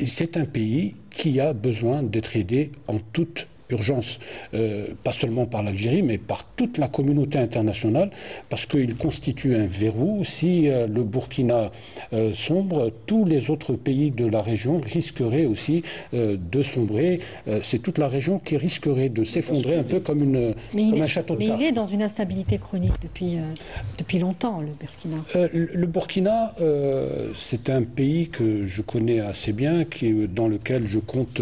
C'est un pays qui a besoin d'être aidé en toute urgence, pas seulement par l'Algérie, mais par toute la communauté internationale, parce qu'il constitue un verrou. Si le Burkina sombre, tous les autres pays de la région risqueraient aussi de sombrer. C'est toute la région qui risquerait de s'effondrer un peu comme un château de cartes. Mais il est dans une instabilité chronique depuis longtemps, le Burkina. Le Burkina, c'est un pays que je connais assez bien, dans lequel je compte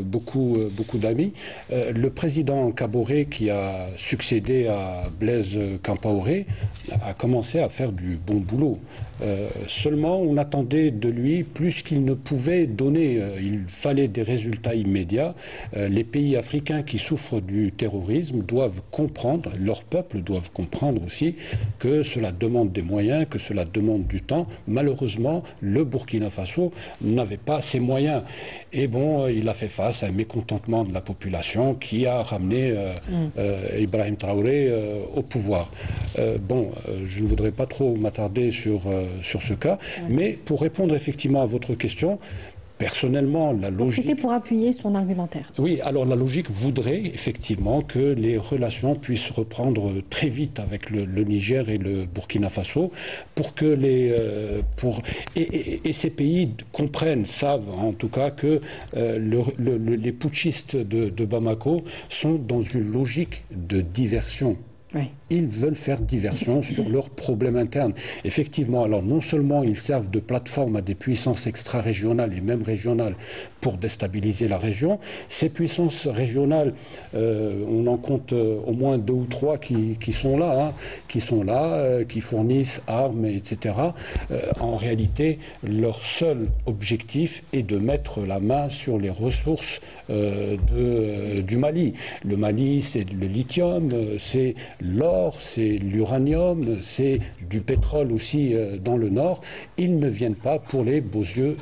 beaucoup d'amis. Le président Kaboré, qui a succédé à Blaise Compaoré, a commencé à faire du bon boulot. Seulement, on attendait de lui plus qu'il ne pouvait donner. Il fallait des résultats immédiats. Les pays africains qui souffrent du terrorisme doivent comprendre, leurs peuples doivent comprendre aussi que cela demande des moyens, que cela demande du temps. Malheureusement, le Burkina Faso n'avait pas ces moyens. Et bon, il a fait face à un mécontentement de la population qui a ramené Ibrahim Traoré au pouvoir. Je ne voudrais pas trop m'attarder sur ce cas, mais pour répondre effectivement à votre question, personnellement, la logique... C'était pour appuyer son argumentaire. Oui, alors la logique voudrait effectivement que les relations puissent reprendre très vite avec le Niger et le Burkina Faso pour que et ces pays comprennent, savent en tout cas que les putschistes de Bamako sont dans une logique de diversion. Oui. Ils veulent faire diversion sur leurs problèmes internes. Effectivement, alors non seulement ils servent de plateforme à des puissances extra-régionales et même régionales pour déstabiliser la région, ces puissances régionales, on en compte au moins 2 ou 3 qui sont là, qui fournissent armes, etc. En réalité, leur seul objectif est de mettre la main sur les ressources du Mali. Le Mali, c'est le lithium, c'est l'or, c'est l'uranium, c'est du pétrole aussi dans le nord. Ils ne viennent pas pour les beaux yeux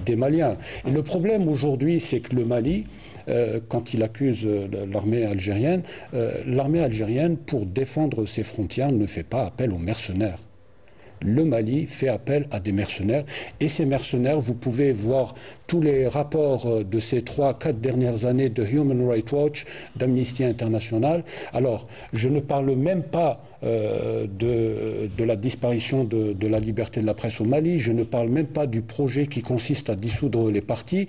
des Maliens. Et le problème aujourd'hui, c'est que le Mali, quand il accuse l'armée algérienne, pour défendre ses frontières, ne fait pas appel aux mercenaires. Le Mali fait appel à des mercenaires, et ces mercenaires, vous pouvez voir tous les rapports de ces 3-4 dernières années de Human Rights Watch, d'Amnesty International. Alors, je ne parle même pas de la disparition de la liberté de la presse au Mali, je ne parle même pas du projet qui consiste à dissoudre les partis.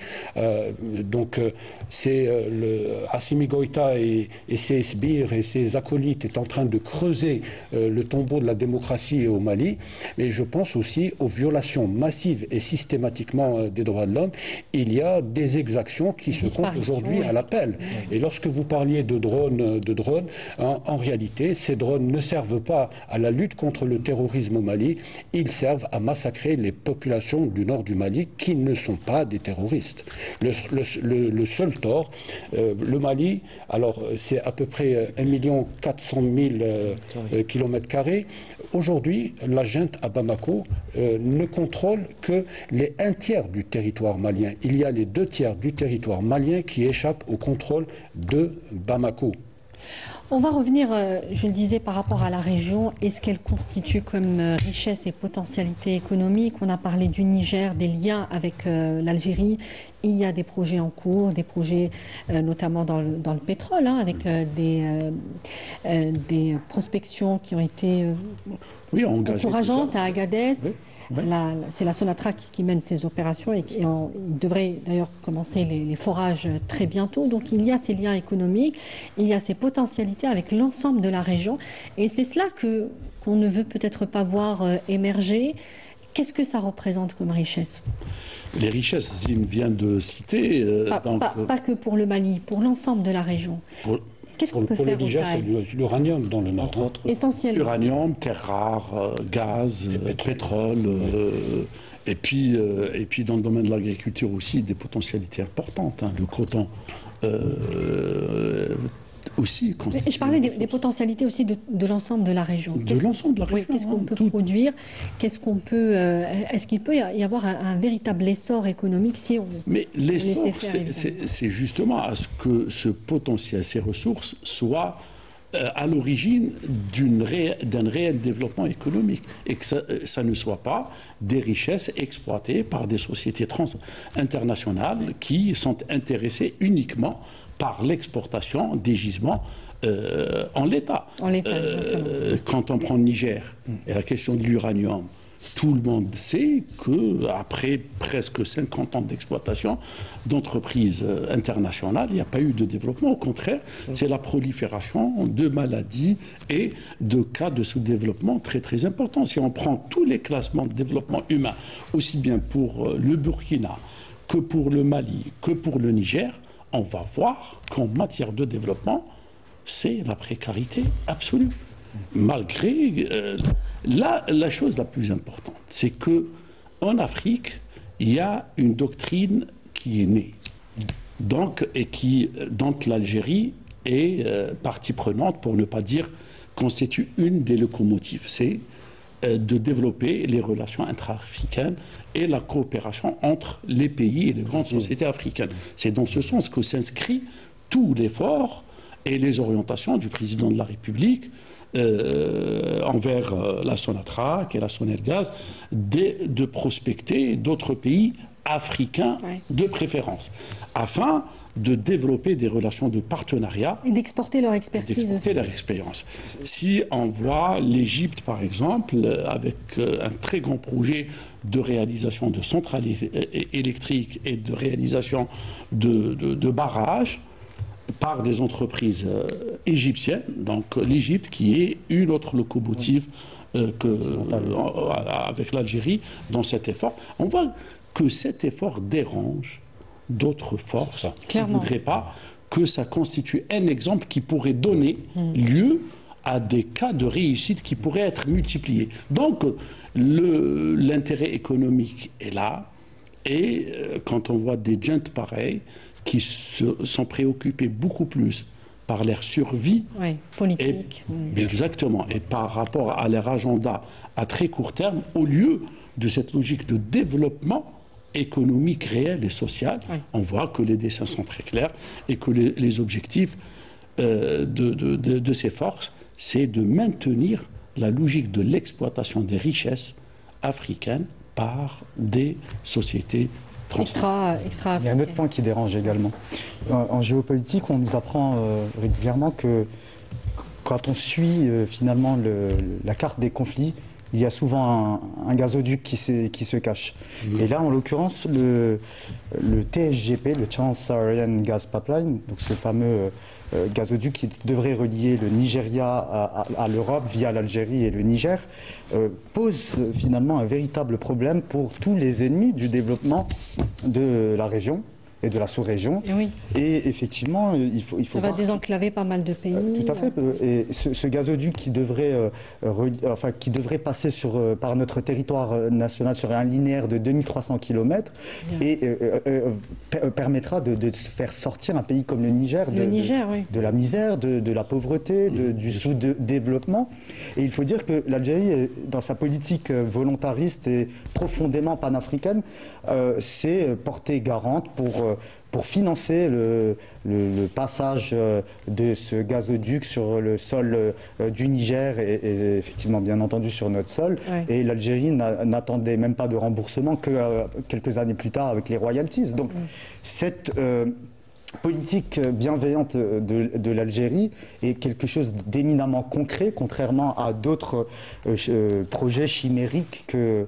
Assimi Goïta et ses sbires et ses acolytes est en train de creuser le tombeau de la démocratie au Mali, mais je pense aussi aux violations massives et systématiquement des droits de l'homme. Il y a des exactions qui se comptent aujourd'hui à l'appel. Et lorsque vous parliez de drones, en réalité, ces drones ne servent pas à la lutte contre le terrorisme au Mali, ils servent à massacrer les populations du nord du Mali qui ne sont pas des terroristes. Le seul tort, le Mali, alors c'est à peu près 1 400 000 km². Aujourd'hui, la junte à Bamako ne contrôle que les 1/3 du territoire malien. Il y a les 2/3 du territoire malien qui échappent au contrôle de Bamako. On va revenir, je le disais, par rapport à la région et ce qu'elle constitue comme richesse et potentialité économique. On a parlé du Niger, des liens avec l'Algérie. Il y a des projets en cours, des projets notamment dans le pétrole, hein, avec des prospections qui ont été encourageantes à Agadez. Oui. Oui. C'est la Sonatrach qui mène ces opérations et il devrait d'ailleurs commencer les forages très bientôt. Donc il y a ces liens économiques, il y a ces potentialités avec l'ensemble de la région et c'est cela qu'on ne veut peut-être pas voir émerger. Qu'est-ce que ça représente comme richesse? Les richesses, Zine vient de citer... pas que pour le Mali, pour l'ensemble de la région. Qu'est-ce qu'on peut faire au Sahel? C'est l'uranium dans le nord. Essentiellement. Uranium, terres rares, gaz, pétrole, et puis dans le domaine de l'agriculture aussi, des potentialités importantes. Hein, le coton aussi. Je parlais des potentialités aussi de l'ensemble de la région. De l'ensemble de la région. Oui, qu'est-ce qu'on peut produire? Est-ce qu'il peut y avoir un véritable essor économique si on... Mais l'essor, c'est justement à ce que ce potentiel, ces ressources, soient à l'origine d'un réel développement économique et que ça ne soit pas des richesses exploitées par des sociétés internationales qui sont intéressées uniquement par l'exportation des gisements en l'état. Quand on prend le Niger et la question de l'uranium, tout le monde sait qu'après presque 50 ans d'exploitation d'entreprises internationales, il n'y a pas eu de développement. Au contraire, c'est la prolifération de maladies et de cas de sous-développement très très importants. Si on prend tous les classements de développement humain, aussi bien pour le Burkina que pour le Mali, que pour le Niger, on va voir qu'en matière de développement, c'est la précarité absolue. Malgré... la chose la plus importante, c'est qu'en Afrique, il y a une doctrine qui est née. Donc, dont l'Algérie est partie prenante, pour ne pas dire constitue une des locomotives. C'est de développer les relations intra-africaines et la coopération entre les pays et les grandes sociétés africaines. C'est dans ce sens que s'inscrit tout l'effort et les orientations du président de la République envers la Sonatrach et la Sonelgaz de prospecter d'autres pays africains de préférence, afin de développer des relations de partenariat et d'exporter leur expertise, d'exporter leur expérience. Si on voit l'Égypte, par exemple, avec un très grand projet de réalisation de centrales électriques et de réalisation de barrages par des entreprises égyptiennes, donc l'Égypte qui est une autre locomotive avec l'Algérie dans cet effort, on voit que cet effort dérange d'autres forces qui ne voudraient pas que ça constitue un exemple qui pourrait donner lieu à des cas de réussite qui pourraient être multipliés. Donc l'intérêt économique est là, et quand on voit des gens pareils qui sont préoccupés beaucoup plus par leur survie politique. Exactement, et par rapport à leur agenda à très court terme, au lieu de cette logique de développement économique réel et social, on voit que les dessins sont très clairs et que les objectifs de ces forces, c'est de maintenir la logique de l'exploitation des richesses africaines par des sociétés extra-africaines. Il y a un autre point qui dérange également. En géopolitique, on nous apprend régulièrement que quand on suit finalement la carte des conflits, il y a souvent un gazoduc qui se cache. Et là, en l'occurrence, le TSGP, le Trans-Saharan Gas Pipeline, donc ce fameux gazoduc qui devrait relier le Nigeria à l'Europe via l'Algérie et le Niger, pose finalement un véritable problème pour tous les ennemis du développement de la région et de la sous-région. Et effectivement, il faut ça va désenclaver pas mal de pays. Tout à fait. Et ce gazoduc qui devrait passer par notre territoire national sur un linéaire de 2300 km et permettra de faire sortir un pays comme le Niger de la misère, de la pauvreté, du sous-développement. Et il faut dire que l'Algérie, dans sa politique volontariste et profondément panafricaine, s'est portée garante pour pour financer le passage de ce gazoduc sur le sol du Niger et effectivement, bien entendu, sur notre sol. Ouais. Et l'Algérie n'attendait même pas de remboursement que quelques années plus tard avec les royalties. Donc, cette politique bienveillante de l'Algérie est quelque chose d'éminemment concret, contrairement à d'autres projets chimériques que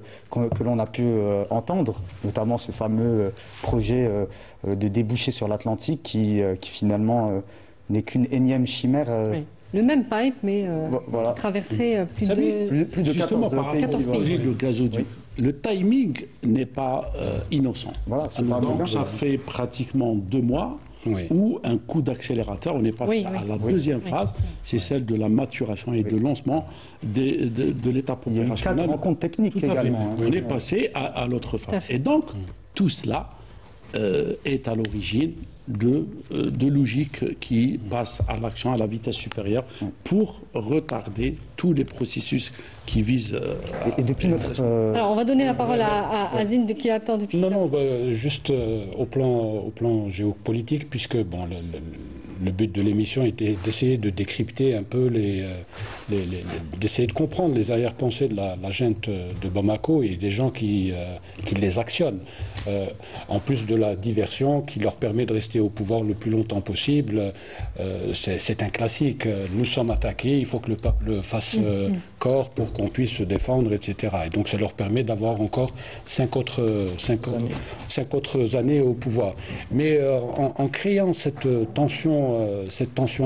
l'on a pu entendre, notamment ce fameux projet de débouché sur l'Atlantique qui finalement n'est qu'une énième chimère. Oui. Le même pipe, mais voilà. Qui traverserait plus de 14 pays. Le gazoduc. Oui. Le timing n'est pas innocent. Voilà, donc ça fait pratiquement 2 mois. Oui. Ou un coup d'accélérateur. On est passé à la deuxième phase, c'est celle de la maturation et de lancement de l'étape opérationnelle. Il y a eu 4 rencontres techniques également. On est passé à l'autre phase. Et donc, tout cela est à l'origine de logique qui passe à l'action à la vitesse supérieure pour retarder tous les processus qui visent et depuis notre Alors on va donner la parole à Azine qui attend depuis juste au plan géopolitique, puisque le but de l'émission était d'essayer de décrypter un peu d'essayer de comprendre les arrière-pensées de la junte de Bamako et des gens qui les actionnent. En plus de la diversion qui leur permet de rester au pouvoir le plus longtemps possible, c'est un classique. Nous sommes attaqués, il faut que le peuple fasse corps pour qu'on puisse se défendre, etc. Et donc ça leur permet d'avoir encore 5 autres années au pouvoir. Mais en créant cette tension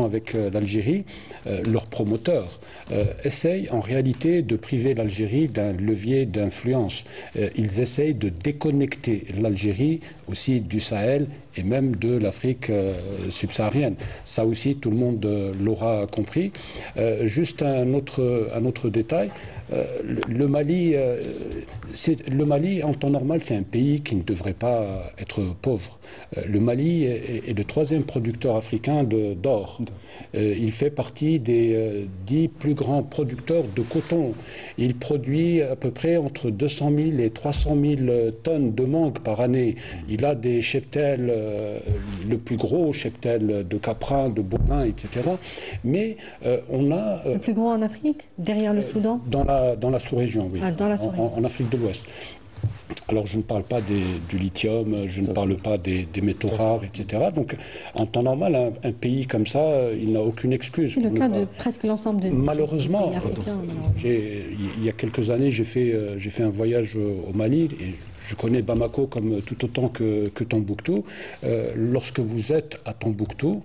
avec l'Algérie, leurs promoteurs essayent en réalité de priver l'Algérie d'un levier d'influence. Ils essayent de déconnecter l'Algérie aussi du Sahel et même de l'Afrique subsaharienne. Ça aussi, tout le monde l'aura compris. Juste un autre détail. Le Mali, en temps normal, c'est un pays qui ne devrait pas être pauvre. Le Mali est le 3e producteur africain d'or. Il fait partie des 10 plus grands producteurs de coton. Il produit à peu près entre 200 000 et 300 000 tonnes de mangue par année. Il a des cheptels, le plus gros cheptel de caprins, de bovins, etc. Mais on a... le plus gros en Afrique, derrière le Soudan? Dans la sous-région, oui. Ah, dans la sous-région. En Afrique de l'Ouest. Alors, je ne parle pas du lithium, je ne parle pas des métaux rares, etc. Donc, en temps normal, un pays comme ça, il n'a aucune excuse. C'est le cas de presque l'ensemble des Malheureusement, pays africains. Il y a quelques années, j'ai fait un voyage au Mali et je connais Bamako comme tout autant que Tombouctou. Lorsque vous êtes à Tombouctou,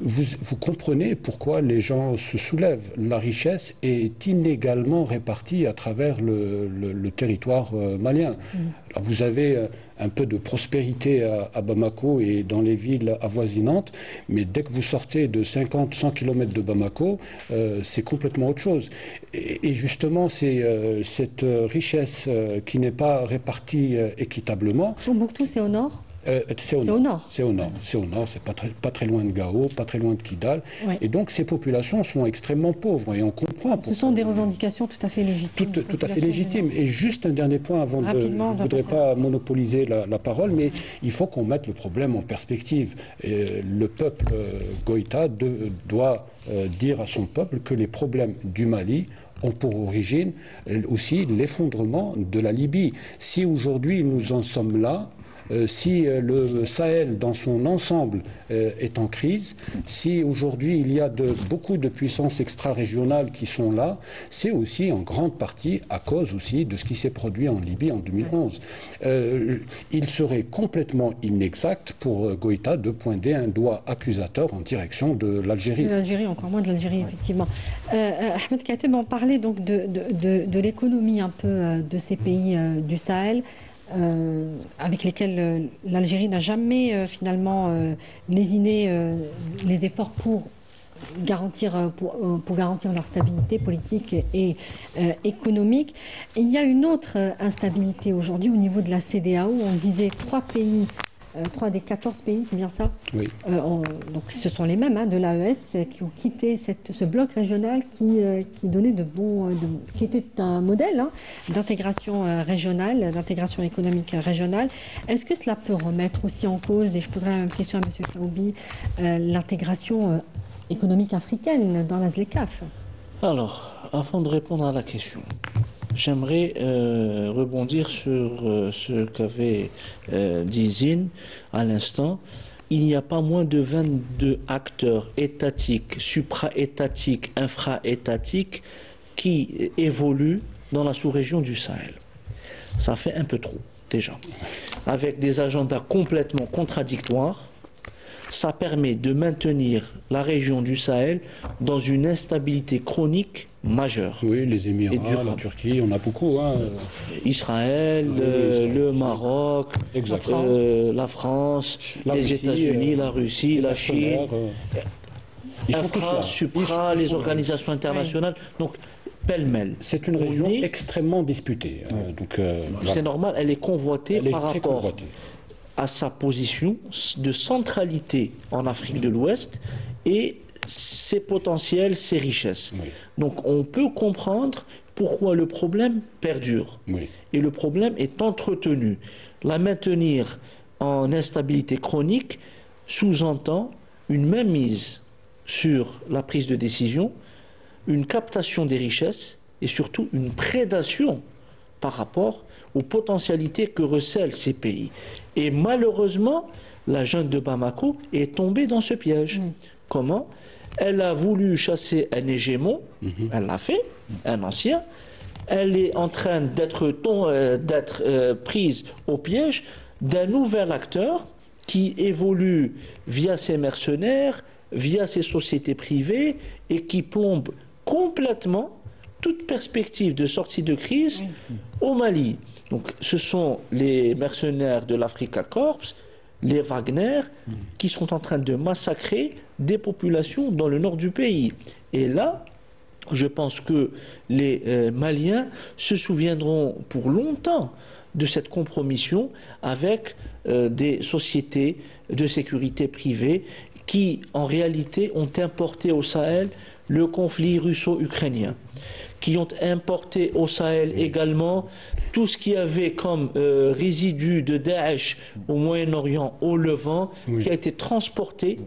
vous comprenez pourquoi les gens se soulèvent. La richesse est inégalement répartie à travers le territoire malien. Alors vous avez un peu de prospérité à Bamako et dans les villes avoisinantes, mais dès que vous sortez de 50-100 km de Bamako, c'est complètement autre chose. Et justement, c'est cette richesse qui n'est pas répartie équitablement. Tombouctou, c'est au nord ? C'est au nord. C'est pas très loin de Gao, pas très loin de Kidal. Oui. Et donc ces populations sont extrêmement pauvres et on comprend pourquoi. Ce sont des revendications tout à fait légitimes. Tout à fait légitimes. Et juste un dernier point avant je ne voudrais pas monopoliser la parole, mais il faut qu'on mette le problème en perspective. Et le peuple Goïta doit dire à son peuple que les problèmes du Mali ont pour origine aussi l'effondrement de la Libye. Si aujourd'hui nous en sommes là, si le Sahel dans son ensemble est en crise, si aujourd'hui il y a beaucoup de puissances extra-régionales qui sont là, c'est aussi en grande partie à cause aussi de ce qui s'est produit en Libye en 2011. Il serait complètement inexact pour Goïta de pointer un doigt accusateur en direction de l'Algérie. De l'Algérie, encore moins de l'Algérie, effectivement. Ahmed Kateb, on parlait donc de l'économie un peu de ces pays du Sahel. Avec lesquels l'Algérie n'a jamais finalement lésiné les efforts pour garantir leur stabilité politique et économique. Et il y a une autre instabilité aujourd'hui au niveau de la CEDEAO. On disait 3 pays 3 des 14 pays, c'est bien ça? Oui. Donc ce sont les mêmes de l'AES qui ont quitté ce bloc régional qui donnait qui était un modèle d'intégration régionale, d'intégration économique régionale. Est-ce que cela peut remettre aussi en cause, et je poserai la même question à M. Kaoubi, l'intégration économique africaine dans la ZLECAf? Alors, avant de répondre à la question, j'aimerais rebondir sur ce qu'avait dit Zine à l'instant. Il n'y a pas moins de 22 acteurs étatiques, supra-étatiques, infra-étatiques qui évoluent dans la sous-région du Sahel. Ça fait un peu trop, déjà. Avec des agendas complètement contradictoires, ça permet de maintenir la région du Sahel dans une instabilité chronique majeure. Oui, les Émirats, la Turquie, on a beaucoup. Israël, le Maroc, la France, les États-Unis, la Russie, la Chine, infra, supra, les organisations internationales. Donc, pêle-mêle. C'est une région extrêmement disputée. C'est normal, elle est convoitée par rapport à sa position de centralité en Afrique de l'Ouest et ses potentiels, ses richesses. Oui. Donc on peut comprendre pourquoi le problème perdure. Oui. Et le problème est entretenu. La maintenir en instabilité chronique sous-entend une mainmise sur la prise de décision, une captation des richesses et surtout une prédation par rapport aux potentialités que recèlent ces pays. Et malheureusement, la junte de Bamako est tombée dans ce piège. Comment? Elle a voulu chasser un hégémon, elle l'a fait, un ancien. Elle est en train d'être prise au piège d'un nouvel acteur qui évolue via ses mercenaires, via ses sociétés privées et qui plombe complètement toute perspective de sortie de crise au Mali. Donc ce sont les mercenaires de l'Africa Corps, les Wagner, qui sont en train de massacrer des populations dans le nord du pays. Et là, je pense que les Maliens se souviendront pour longtemps de cette compromission avec des sociétés de sécurité privées qui, en réalité, ont importé au Sahel le conflit russo-ukrainien, qui ont importé au Sahel également tout ce qu'il y avait comme résidu de Daesh au Moyen-Orient, au Levant, qui a été transporté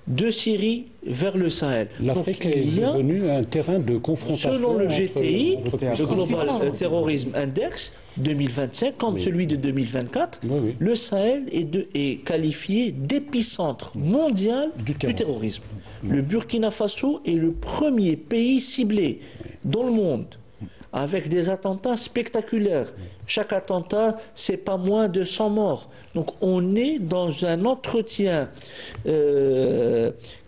de Syrie vers le Sahel. L'Afrique est devenue un terrain de confrontation. Selon le GTI, le Global Terrorism Index 2025, comme celui de 2024, le Sahel est qualifié d'épicentre mondial du terrorisme. Le Burkina Faso est le premier pays ciblé dans le monde avec des attentats spectaculaires. Chaque attentat, c'est pas moins de 100 morts. Donc on est dans un entretien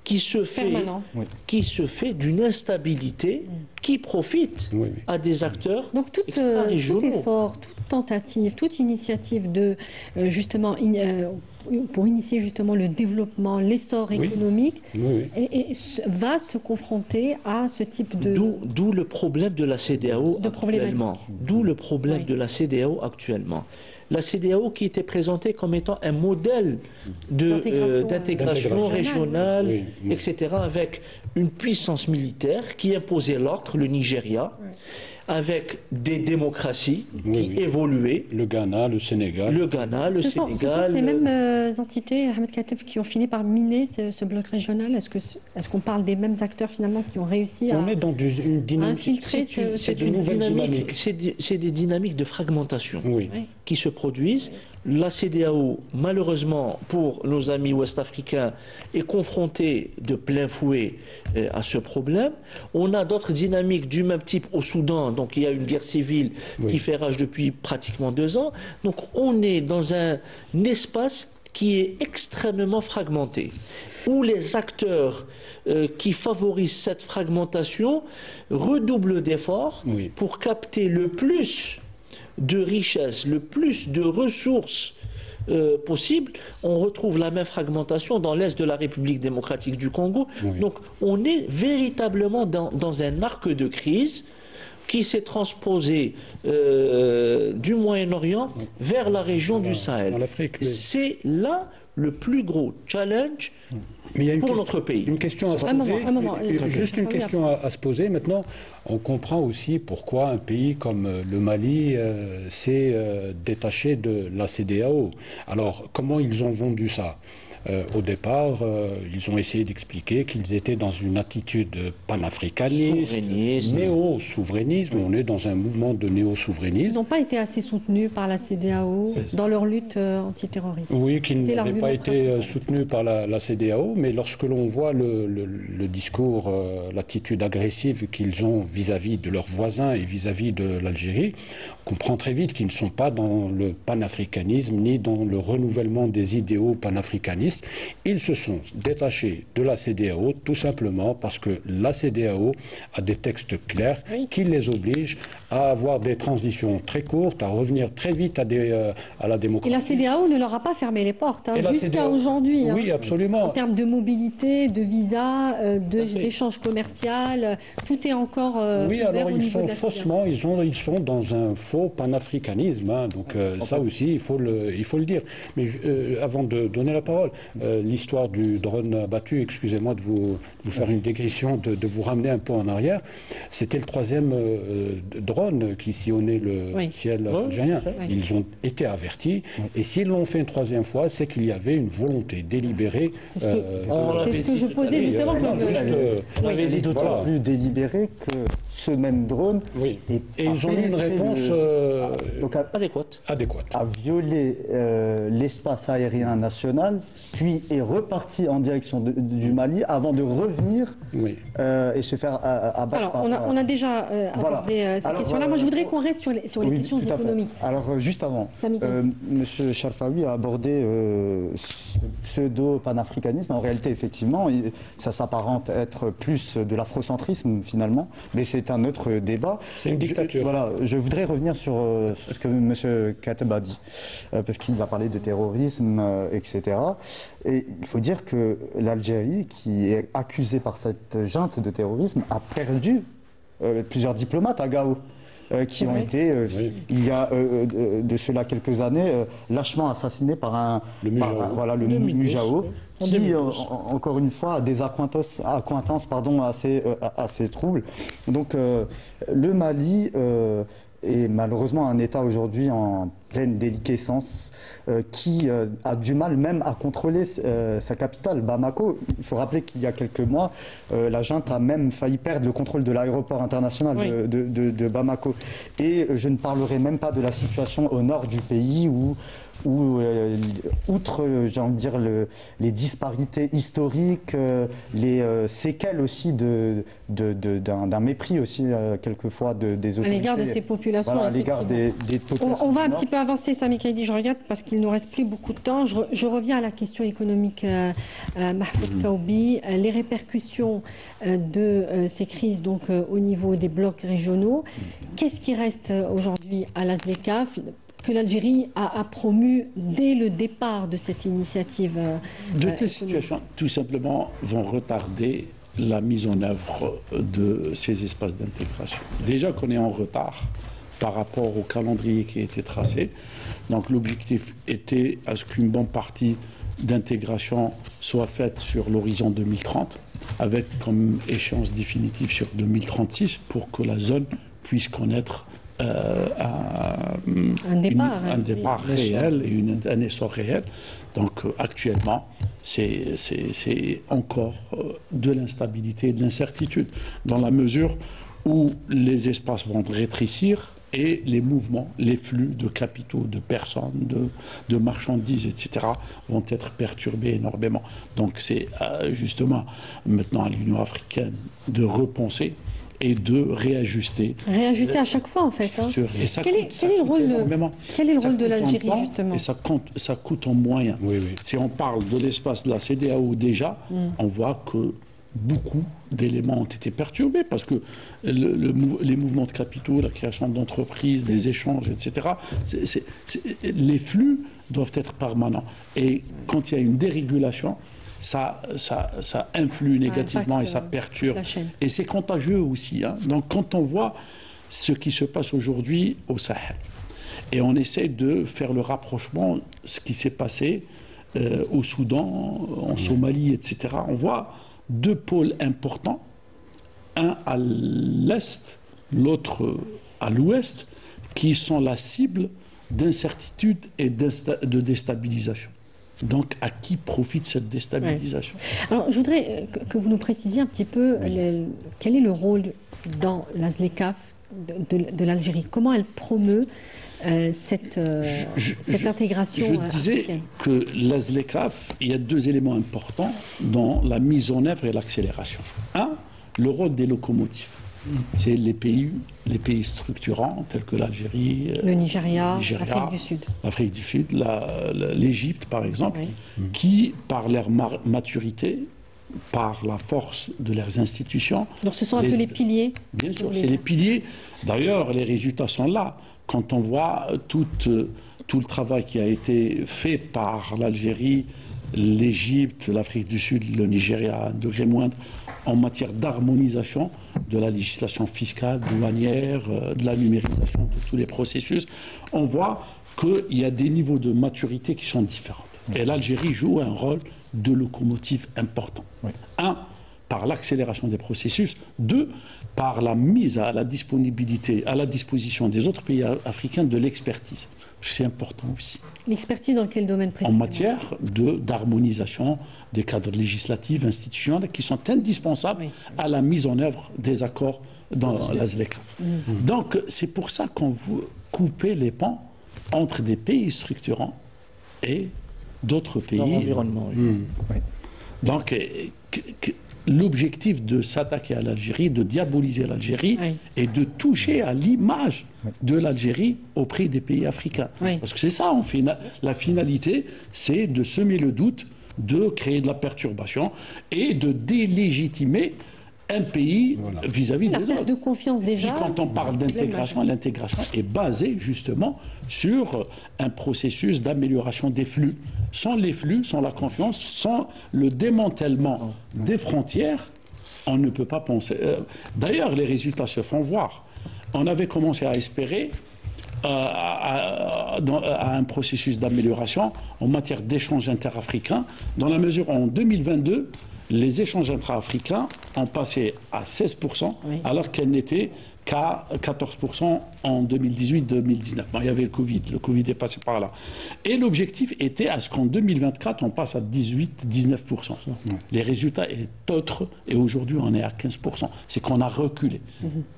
qui se fait d'une instabilité qui profite à des acteurs extra-régionaux. Tout effort, toute tentative, toute initiative de pour initier justement le développement, l'essor économique, et va se confronter à ce type de... D'où le problème de la CEDEAO actuellement. D'où le problème de la CEDEAO actuellement. La CEDEAO qui était présentée comme étant un modèle d'intégration régionale, etc., avec une puissance militaire qui imposait l'ordre, le Nigeria, avec des démocraties qui évoluaient. Le Ghana, le Sénégal. Ce sont ces mêmes entités, Ahmed Kateb, qui ont fini par miner ce bloc régional. Est-ce qu'on parle des mêmes acteurs finalement qui ont réussi à infiltrer c'est des dynamiques de fragmentation qui se produisent. La CEDEAO, malheureusement pour nos amis ouest-africains, est confrontée de plein fouet à ce problème. On a d'autres dynamiques du même type au Soudan, donc il y a une guerre civile qui fait rage depuis pratiquement 2 ans. Donc on est dans un espace qui est extrêmement fragmenté, où les acteurs qui favorisent cette fragmentation redoublent d'efforts pour capter le plus de richesses, le plus de ressources possibles. On retrouve la même fragmentation dans l'est de la République démocratique du Congo. Donc on est véritablement dans un arc de crise qui s'est transposé du Moyen-Orient vers la région du Sahel. C'est là le plus gros challenge pour notre pays. Une question à se poser, juste une question à se poser. Maintenant, on comprend aussi pourquoi un pays comme le Mali s'est détaché de la CEDEAO. Alors, comment ils ont vendu ça ? Au départ, ils ont essayé d'expliquer qu'ils étaient dans une attitude panafricaniste, néo-souverainisme. On est dans un mouvement de néo-souverainisme. Ils n'ont pas été assez soutenus par la CEDEAO dans leur lutte antiterroriste. Oui, qu'ils n'avaient pas été soutenus par la CEDEAO, mais lorsque l'on voit le discours, l'attitude agressive qu'ils ont vis-à-vis de leurs voisins et vis-à-vis de l'Algérie, on comprend très vite qu'ils ne sont pas dans le panafricanisme ni dans le renouvellement des idéaux panafricanistes. Ils se sont détachés de la CEDEAO tout simplement parce que la CEDEAO a des textes clairs qui les obligent à avoir des transitions très courtes, à revenir très vite à la démocratie. Et la CEDEAO ne leur a pas fermé les portes jusqu'à aujourd'hui. Oui, absolument. En termes de mobilité, de visa, d'échanges commerciaux, tout est encore oui, alors ils sont faussement, ils sont dans un faux panafricanisme. Donc ça aussi, il faut le dire. Mais avant de donner la parole, l'histoire du drone abattu, excusez-moi de vous faire une dégression, de vous ramener un peu en arrière, c'était le 3e drone qui sillonnait le ciel algérien. Ils ont été avertis, et s'ils l'ont fait une 3e fois, c'est qu'il y avait une volonté délibérée. C'est ce que je posais justement. Il est d'autant plus délibéré que ce même drone et ils ont eu une réponse adéquate. A violé l'espace aérien national, puis est reparti en direction du Mali avant de revenir et se faire abattre. Alors, on a déjà abordé ces questions-là. Moi, je voudrais qu'on reste sur les questions économiques. Alors, juste avant, M. Sharfawi a abordé ce pseudo-panafricanisme. En réalité, effectivement, ça s'apparente être plus de l'afrocentrisme, finalement, mais c'est un autre débat. C'est une dictature. Je voudrais revenir sur ce que M. Kateb a dit, parce qu'il a parlé de terrorisme, etc. Et il faut dire que l'Algérie, qui est accusée par cette junte de terrorisme, a perdu plusieurs diplomates à Gao. Qui ont été, il y a de cela quelques années, lâchement assassinés par le Mujao, qui, encore une fois, a des accointances assez troubles. Donc, le Mali est malheureusement un État aujourd'hui en pleine déliquescence, qui a du mal même à contrôler sa capitale, Bamako. Il faut rappeler qu'il y a quelques mois, la junte a même failli perdre le contrôle de l'aéroport international de Bamako. Et je ne parlerai même pas de la situation au nord du pays où outre, j'ai envie de dire, les disparités historiques, les séquelles aussi d'un mépris aussi, quelquefois, des autorités. À l'égard de ces populations, à l'égard des populations. On va un petit peu avancer, Sami Kaidi, je regarde, parce qu'il ne nous reste plus beaucoup de temps. Je reviens à la question économique, Mahfoud Kaoubi. Les répercussions de ces crises donc, au niveau des blocs régionaux. Qu'est-ce qui reste aujourd'hui à la ZLECAf que l'Algérie a promu dès le départ de cette initiative de telles situations, tout simplement, vont retarder la mise en œuvre de ces espaces d'intégration. Déjà qu'on est en retard par rapport au calendrier qui a été tracé. Donc l'objectif était à ce qu'une bonne partie d'intégration soit faite sur l'horizon 2030, avec comme échéance définitive sur 2036, pour que la zone puisse connaître un départ réel et un essor réel. Donc actuellement, c'est encore de l'instabilité et de l'incertitude, dans la mesure où les espaces vont rétrécir et les mouvements, les flux de capitaux, de personnes, de marchandises, etc., vont être perturbés énormément. Donc c'est justement maintenant à l'Union africaine de repenser et de réajuster. Réajuster à chaque fois, en fait. Quel est le rôle de l'Algérie, justement? Et ça coûte en moyens. Si on parle de l'espace de la CEDEAO déjà, on voit que beaucoup d'éléments ont été perturbés parce que les mouvements de capitaux, la création d'entreprises, des échanges, etc., les flux doivent être permanents. Et quand il y a une dérégulation, ça influe négativement et ça perturbe. Et c'est contagieux aussi. Donc quand on voit ce qui se passe aujourd'hui au Sahel. Et on essaie de faire le rapprochement, ce qui s'est passé au Soudan, en Somalie, etc. On voit deux pôles importants, un à l'est, l'autre à l'ouest, qui sont la cible d'incertitude et de déstabilisation. Donc, à qui profite cette déstabilisation? Alors, je voudrais que vous nous précisiez un petit peu quel est le rôle dans la ZLECAf de l'Algérie. Comment elle promeut cette intégration Je disais africaine. que la ZLECAf, il y a deux éléments importants dans la mise en œuvre et l'accélération. Un, le rôle des locomotives. C'est les pays structurants tels que l'Algérie, le Nigeria, l'Afrique du Sud. L'Afrique du Sud, l'Égypte par exemple, qui, par leur maturité, par la force de leurs institutions... Donc ce sont un peu les piliers. Bien sûr, c'est les piliers. D'ailleurs, les résultats sont là. Quand on voit tout le travail qui a été fait par l'Algérie, l'Égypte, l'Afrique du Sud, le Nigeria, à un degré moindre, en matière d'harmonisation de la législation fiscale, douanière, de la numérisation de tous les processus, on voit qu'il y a des niveaux de maturité qui sont différents. Et l'Algérie joue un rôle de locomotive important. Oui. Un, par l'accélération des processus. Deux, par la mise à la disponibilité, à la disposition des autres pays africains de l'expertise. C'est important aussi. L'expertise dans quel domaine précisément? En matière d'harmonisation des cadres législatifs, institutionnels, qui sont indispensables à la mise en œuvre des accords dans la ZLECAf. Donc, c'est pour ça qu'on veut couper les ponts entre des pays structurants et d'autres pays. Dans l'environnement, oui. Donc, l'objectif de s'attaquer à l'Algérie, de diaboliser l'Algérie et de toucher à l'image de l'Algérie auprès des pays africains. Parce que c'est ça, la finalité, c'est de semer le doute, de créer de la perturbation et de délégitimer un pays vis-à-vis des autres. La perte de confiance déjà. Et quand on parle d'intégration, l'intégration est basée justement sur un processus d'amélioration des flux. Sans les flux, sans la confiance, sans le démantèlement des frontières, on ne peut pas penser. D'ailleurs, les résultats se font voir. On avait commencé à espérer à un processus d'amélioration en matière d'échanges interafricains, dans la mesure où en 2022, les échanges intra-africains ont passé à 16%, alors qu'elles n'étaient qu'à 14% en 2018-2019. Bon, il y avait le Covid est passé par là. Et l'objectif était à ce qu'en 2024, on passe à 18-19%. Les résultats est autre, et aujourd'hui on est à 15%. C'est qu'on a reculé.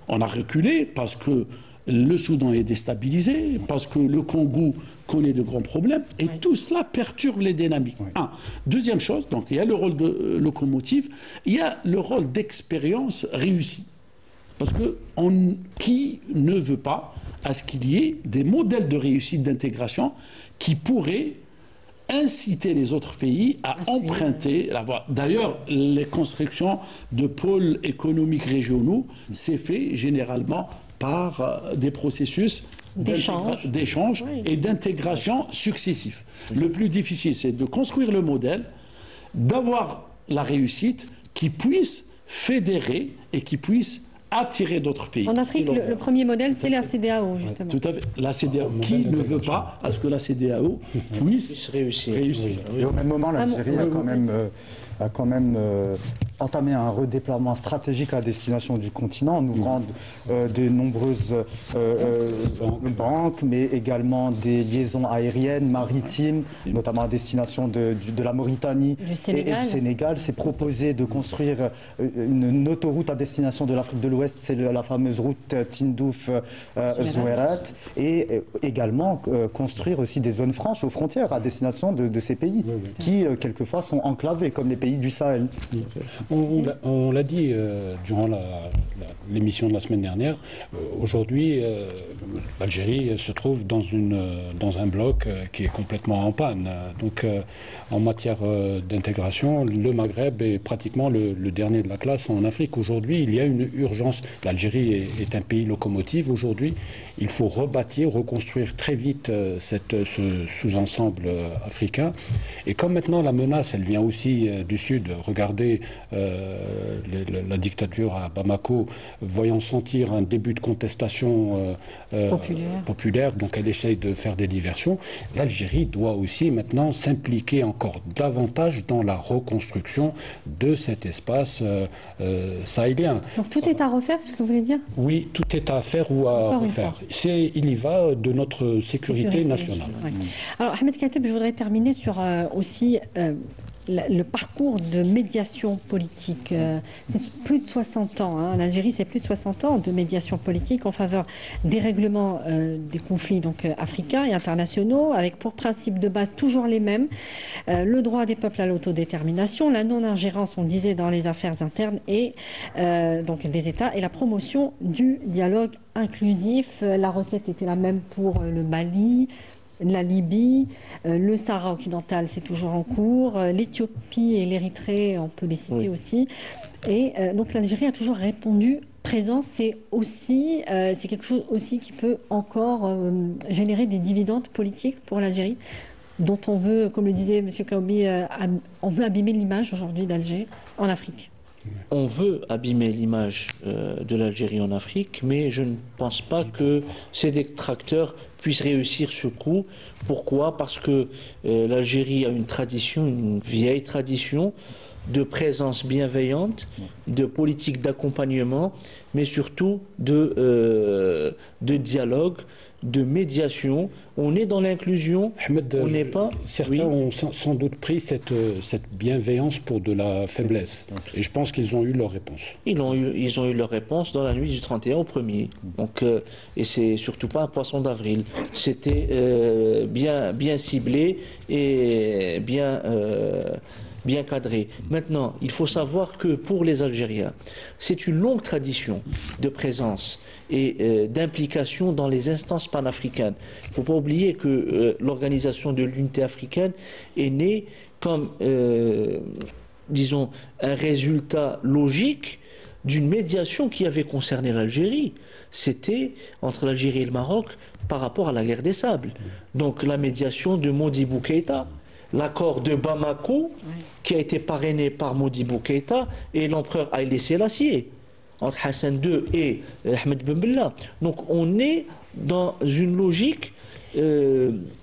On a reculé parce que le Soudan est déstabilisé, parce que le Congo connaît de grands problèmes, et tout cela perturbe les dynamiques. Deuxième chose, donc il y a le rôle de locomotive, il y a le rôle d'expérience réussie. Parce que qui ne veut pas à ce qu'il y ait des modèles de réussite d'intégration qui pourraient inciter les autres pays à emprunter la voie. D'ailleurs, les constructions de pôles économiques régionaux, c'est fait généralement par des processus d'échange et d'intégration successifs. Le plus difficile, c'est de construire le modèle, d'avoir la réussite qui puisse fédérer et qui puisse attirer d'autres pays. En Afrique, le premier modèle, c'est la CEDEAO, justement. Tout à fait. La CEDEAO, qui ne veut pas à ce que la CEDEAO puisse réussir. Et au même moment, l'Algérie a quand même entamé un redéploiement stratégique à destination du continent en ouvrant de nombreuses banques, mais également des liaisons aériennes, maritimes, notamment à destination de la Mauritanie et du Sénégal. C'est proposé de construire une autoroute à destination de l'Afrique de l'Ouest, c'est la fameuse route Tindouf-Zouérat, et également construire aussi des zones franches aux frontières à destination de ces pays qui, quelquefois, sont enclavés, comme les pays du Sahel. On l'a dit durant l'émission de la semaine dernière, aujourd'hui, l'Algérie se trouve dans un bloc qui est complètement en panne. Donc, en matière d'intégration, le Maghreb est pratiquement le dernier de la classe en Afrique. Aujourd'hui, il y a une urgence France, l'Algérie est un pays locomotive aujourd'hui. Il faut rebâtir, reconstruire très vite ce sous-ensemble africain. Et comme maintenant la menace, elle vient aussi du Sud, regardez la dictature à Bamako, voyant sentir un début de contestation populaire, donc elle essaye de faire des diversions. L'Algérie doit aussi maintenant s'impliquer encore davantage dans la reconstruction de cet espace sahélien. Donc tout est à refaire, c'est ce que vous voulez dire? Oui, tout est à faire ou à refaire. Il y va de notre sécurité nationale. Ouais. Alors Ahmed Kateb, je voudrais terminer sur aussi le parcours de médiation politique. C'est plus de 60 ans. Hein. L'Algérie, c'est plus de 60 ans de médiation politique en faveur des règlements des conflits donc, africains et internationaux, avec pour principe de base toujours les mêmes. Le droit des peuples à l'autodétermination, la non-ingérence, on disait, dans les affaires internes et donc des États, et la promotion du dialogue inclusif. La recette était la même pour le Mali, la Libye, le Sahara occidental, c'est toujours en cours, l'Éthiopie et l'Érythrée, on peut les citer aussi. Et donc l'Algérie a toujours répondu présent. C'est aussi, c'est quelque chose aussi qui peut encore générer des dividendes politiques pour l'Algérie, dont on veut, comme le disait M. Kaoubi, on veut abîmer l'image aujourd'hui d'Alger en Afrique. On veut abîmer l'image de l'Algérie en Afrique, mais je ne pense pas que ces détracteurs puissent réussir ce coup. Pourquoi? Parce que l'Algérie a une tradition, une vieille tradition de présence bienveillante, de politique d'accompagnement, mais surtout de dialogue, de médiation. On est dans l'inclusion, on n'est pas... Certains ont sans doute pris cette bienveillance pour de la faiblesse. Et je pense qu'ils ont eu leur réponse. Ils ont eu leur réponse dans la nuit du 31 au 1er. Donc, et c'est surtout pas un poisson d'avril. C'était bien ciblé et bien cadré. Maintenant, il faut savoir que pour les Algériens, c'est une longue tradition de présence et d'implication dans les instances panafricaines. Il ne faut pas oublier que l'Organisation de l'Unité africaine est née comme, disons, un résultat logique d'une médiation qui avait concerné l'Algérie. C'était entre l'Algérie et le Maroc par rapport à la guerre des Sables. Donc la médiation de Modibo Keïta, l'accord de Bamako, qui a été parrainé par Modibo Keïta et l'empereur Haïlé Sélassié, entre Hassan II et Ahmed Ben Bella. Donc on est dans une logique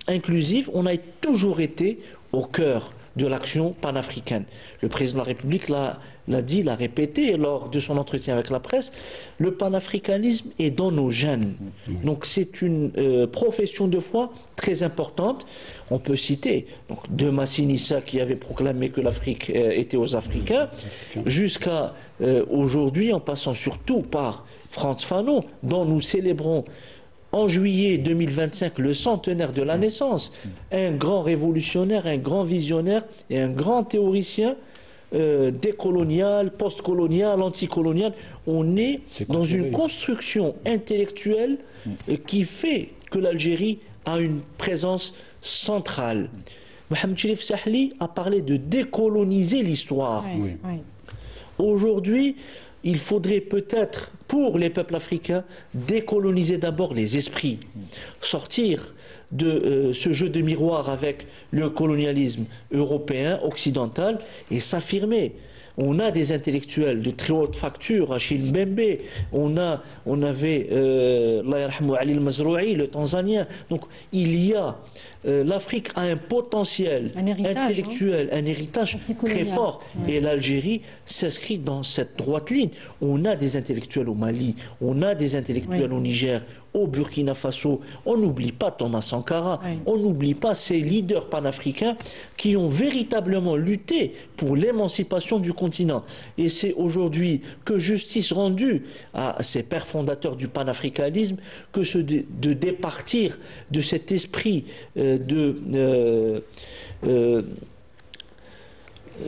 inclusive. On a toujours été au cœur de l'action panafricaine. Le président de la République l'a dit, l'a répété lors de son entretien avec la presse. Le panafricanisme est dans nos gènes. Donc c'est une profession de foi très importante. On peut citer donc, de Massinissa qui avait proclamé que l'Afrique était aux Africains, jusqu'à aujourd'hui, en passant surtout par Frantz Fanon, dont nous célébrons en juillet 2025 le centenaire de la naissance. Un grand révolutionnaire, un grand visionnaire et un grand théoricien décolonial, postcolonial, anticolonial. On est dans une construction intellectuelle qui fait que l'Algérie a une présence centrale. Mohamed Cherif Sahli a parlé de décoloniser l'histoire. Aujourd'hui, il faudrait peut-être, pour les peuples africains, décoloniser d'abord les esprits, sortir de ce jeu de miroir avec le colonialisme européen, occidental, et s'affirmer. On a des intellectuels de très haute facture, Achille Mbembe, on avait Ali al-Mazroui, le Tanzanien. Donc il y a, l'Afrique a un potentiel intellectuel, un héritage très fort. Et l'Algérie s'inscrit dans cette droite ligne. On a des intellectuels au Mali, on a des intellectuels au Niger, au Burkina Faso. On n'oublie pas Thomas Sankara, on n'oublie pas ces leaders panafricains qui ont véritablement lutté pour l'émancipation du continent. Et c'est aujourd'hui que justice rendue à ces pères fondateurs du panafricanisme que de départir de cet esprit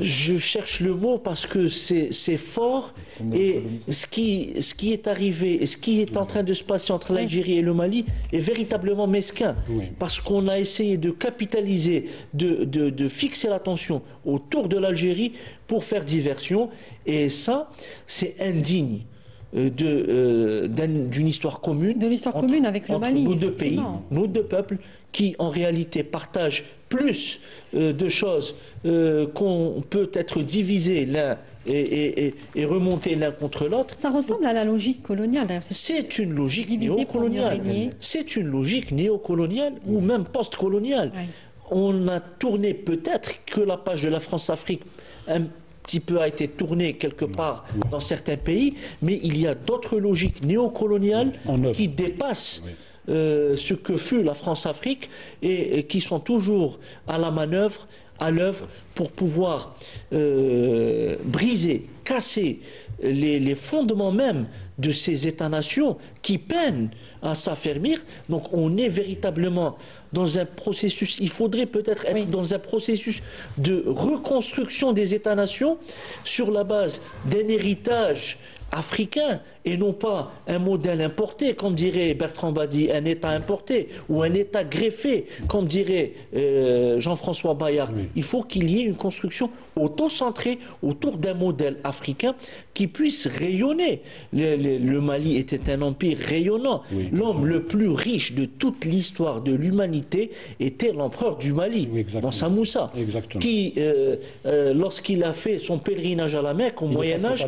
je cherche le mot parce que c'est fort, et ce qui est arrivé et ce qui est en train de se passer entre l'Algérie et le Mali est véritablement mesquin, parce qu'on a essayé de capitaliser, de fixer l'attention autour de l'Algérie pour faire diversion, et ça c'est indigne d'une histoire commune. De l'histoire commune avec le Mali. Nos deux pays, nos deux peuples, qui en réalité partagent plus de choses qu'on peut être divisés l'un et remonter l'un contre l'autre. Ça ressemble à la logique coloniale d'ailleurs. C'est une logique néocoloniale. C'est une logique néocoloniale ou même post-coloniale. Oui. On a tourné peut-être que la page de la France-Afrique un petit peu a été tournée quelque part dans certains pays, mais il y a d'autres logiques néocoloniales qui dépassent ce que fut la France-Afrique et qui sont toujours à la manœuvre, à l'œuvre pour pouvoir briser, casser les fondements même de ces États-nations qui peinent à s'affermir. Donc on est véritablement dans un processus, il faudrait peut-être être dans un processus de reconstruction des États-nations sur la base d'un héritage africain et non pas un modèle importé, comme dirait Bertrand Badi, un État importé ou un État greffé, comme dirait Jean-François Bayard. Oui. Il faut qu'il y ait une construction auto-centrée autour d'un modèle africain qui puisse rayonner. Le Mali était un empire rayonnant. Oui, l'homme le plus riche de toute l'histoire de l'humanité était l'empereur du Mali, dans sa Moussa, qui, lorsqu'il a fait son pèlerinage à la Mecque au Moyen-Âge,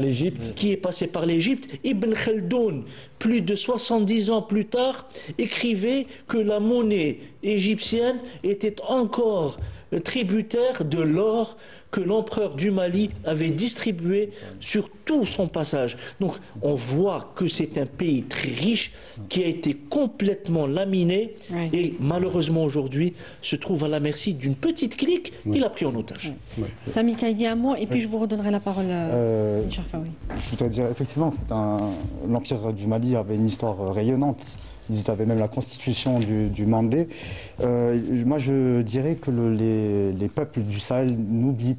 qui est passé par l'Égypte, Ibn Khaldoun, plus de 70 ans plus tard, écrivait que la monnaie égyptienne était encore tributaire de l'or que l'empereur du Mali avait distribué sur tout son passage. Donc on voit que c'est un pays très riche qui a été complètement laminé et malheureusement aujourd'hui se trouve à la merci d'une petite clique qui l'a pris en otage. Sami Kaïdi, un mot et puis je vous redonnerai la parole à Je voudrais dire, effectivement, l'empire du Mali avait une histoire rayonnante. Ils avaient même la constitution du Mandé. Moi, je dirais que les peuples du Sahel n'oublient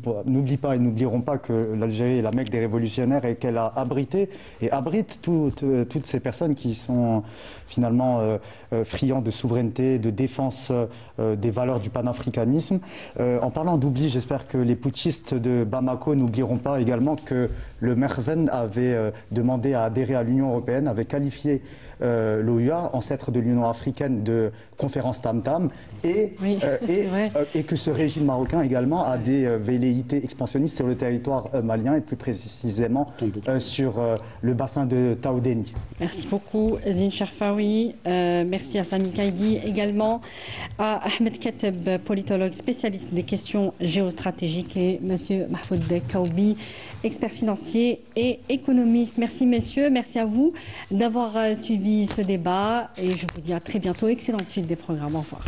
pas et n'oublieront pas que l'Algérie est la Mecque des révolutionnaires et qu'elle a abrité et abrite toutes ces personnes qui sont finalement friands de souveraineté, de défense des valeurs du panafricanisme. En parlant d'oubli, j'espère que les putschistes de Bamako n'oublieront pas également que le Merzen avait demandé à adhérer à l'Union européenne, avait qualifié l'OUA, ancêtre de l'Union africaine, de conférence tam-tam, et que ce régime marocain également a des velléités expansionnistes sur le territoire malien et plus précisément sur le bassin de Taoudéni. Merci beaucoup Zine Cherfaoui, merci à Sami Kaïdi, également à Ahmed Kateb, politologue spécialiste des questions géostratégiques, et monsieur Mahfoud Kaoubi, expert financier et économiste. Merci messieurs, merci à vous d'avoir suivi ce débat et je vous dis à très bientôt. Excellente suite des programmes. Au revoir.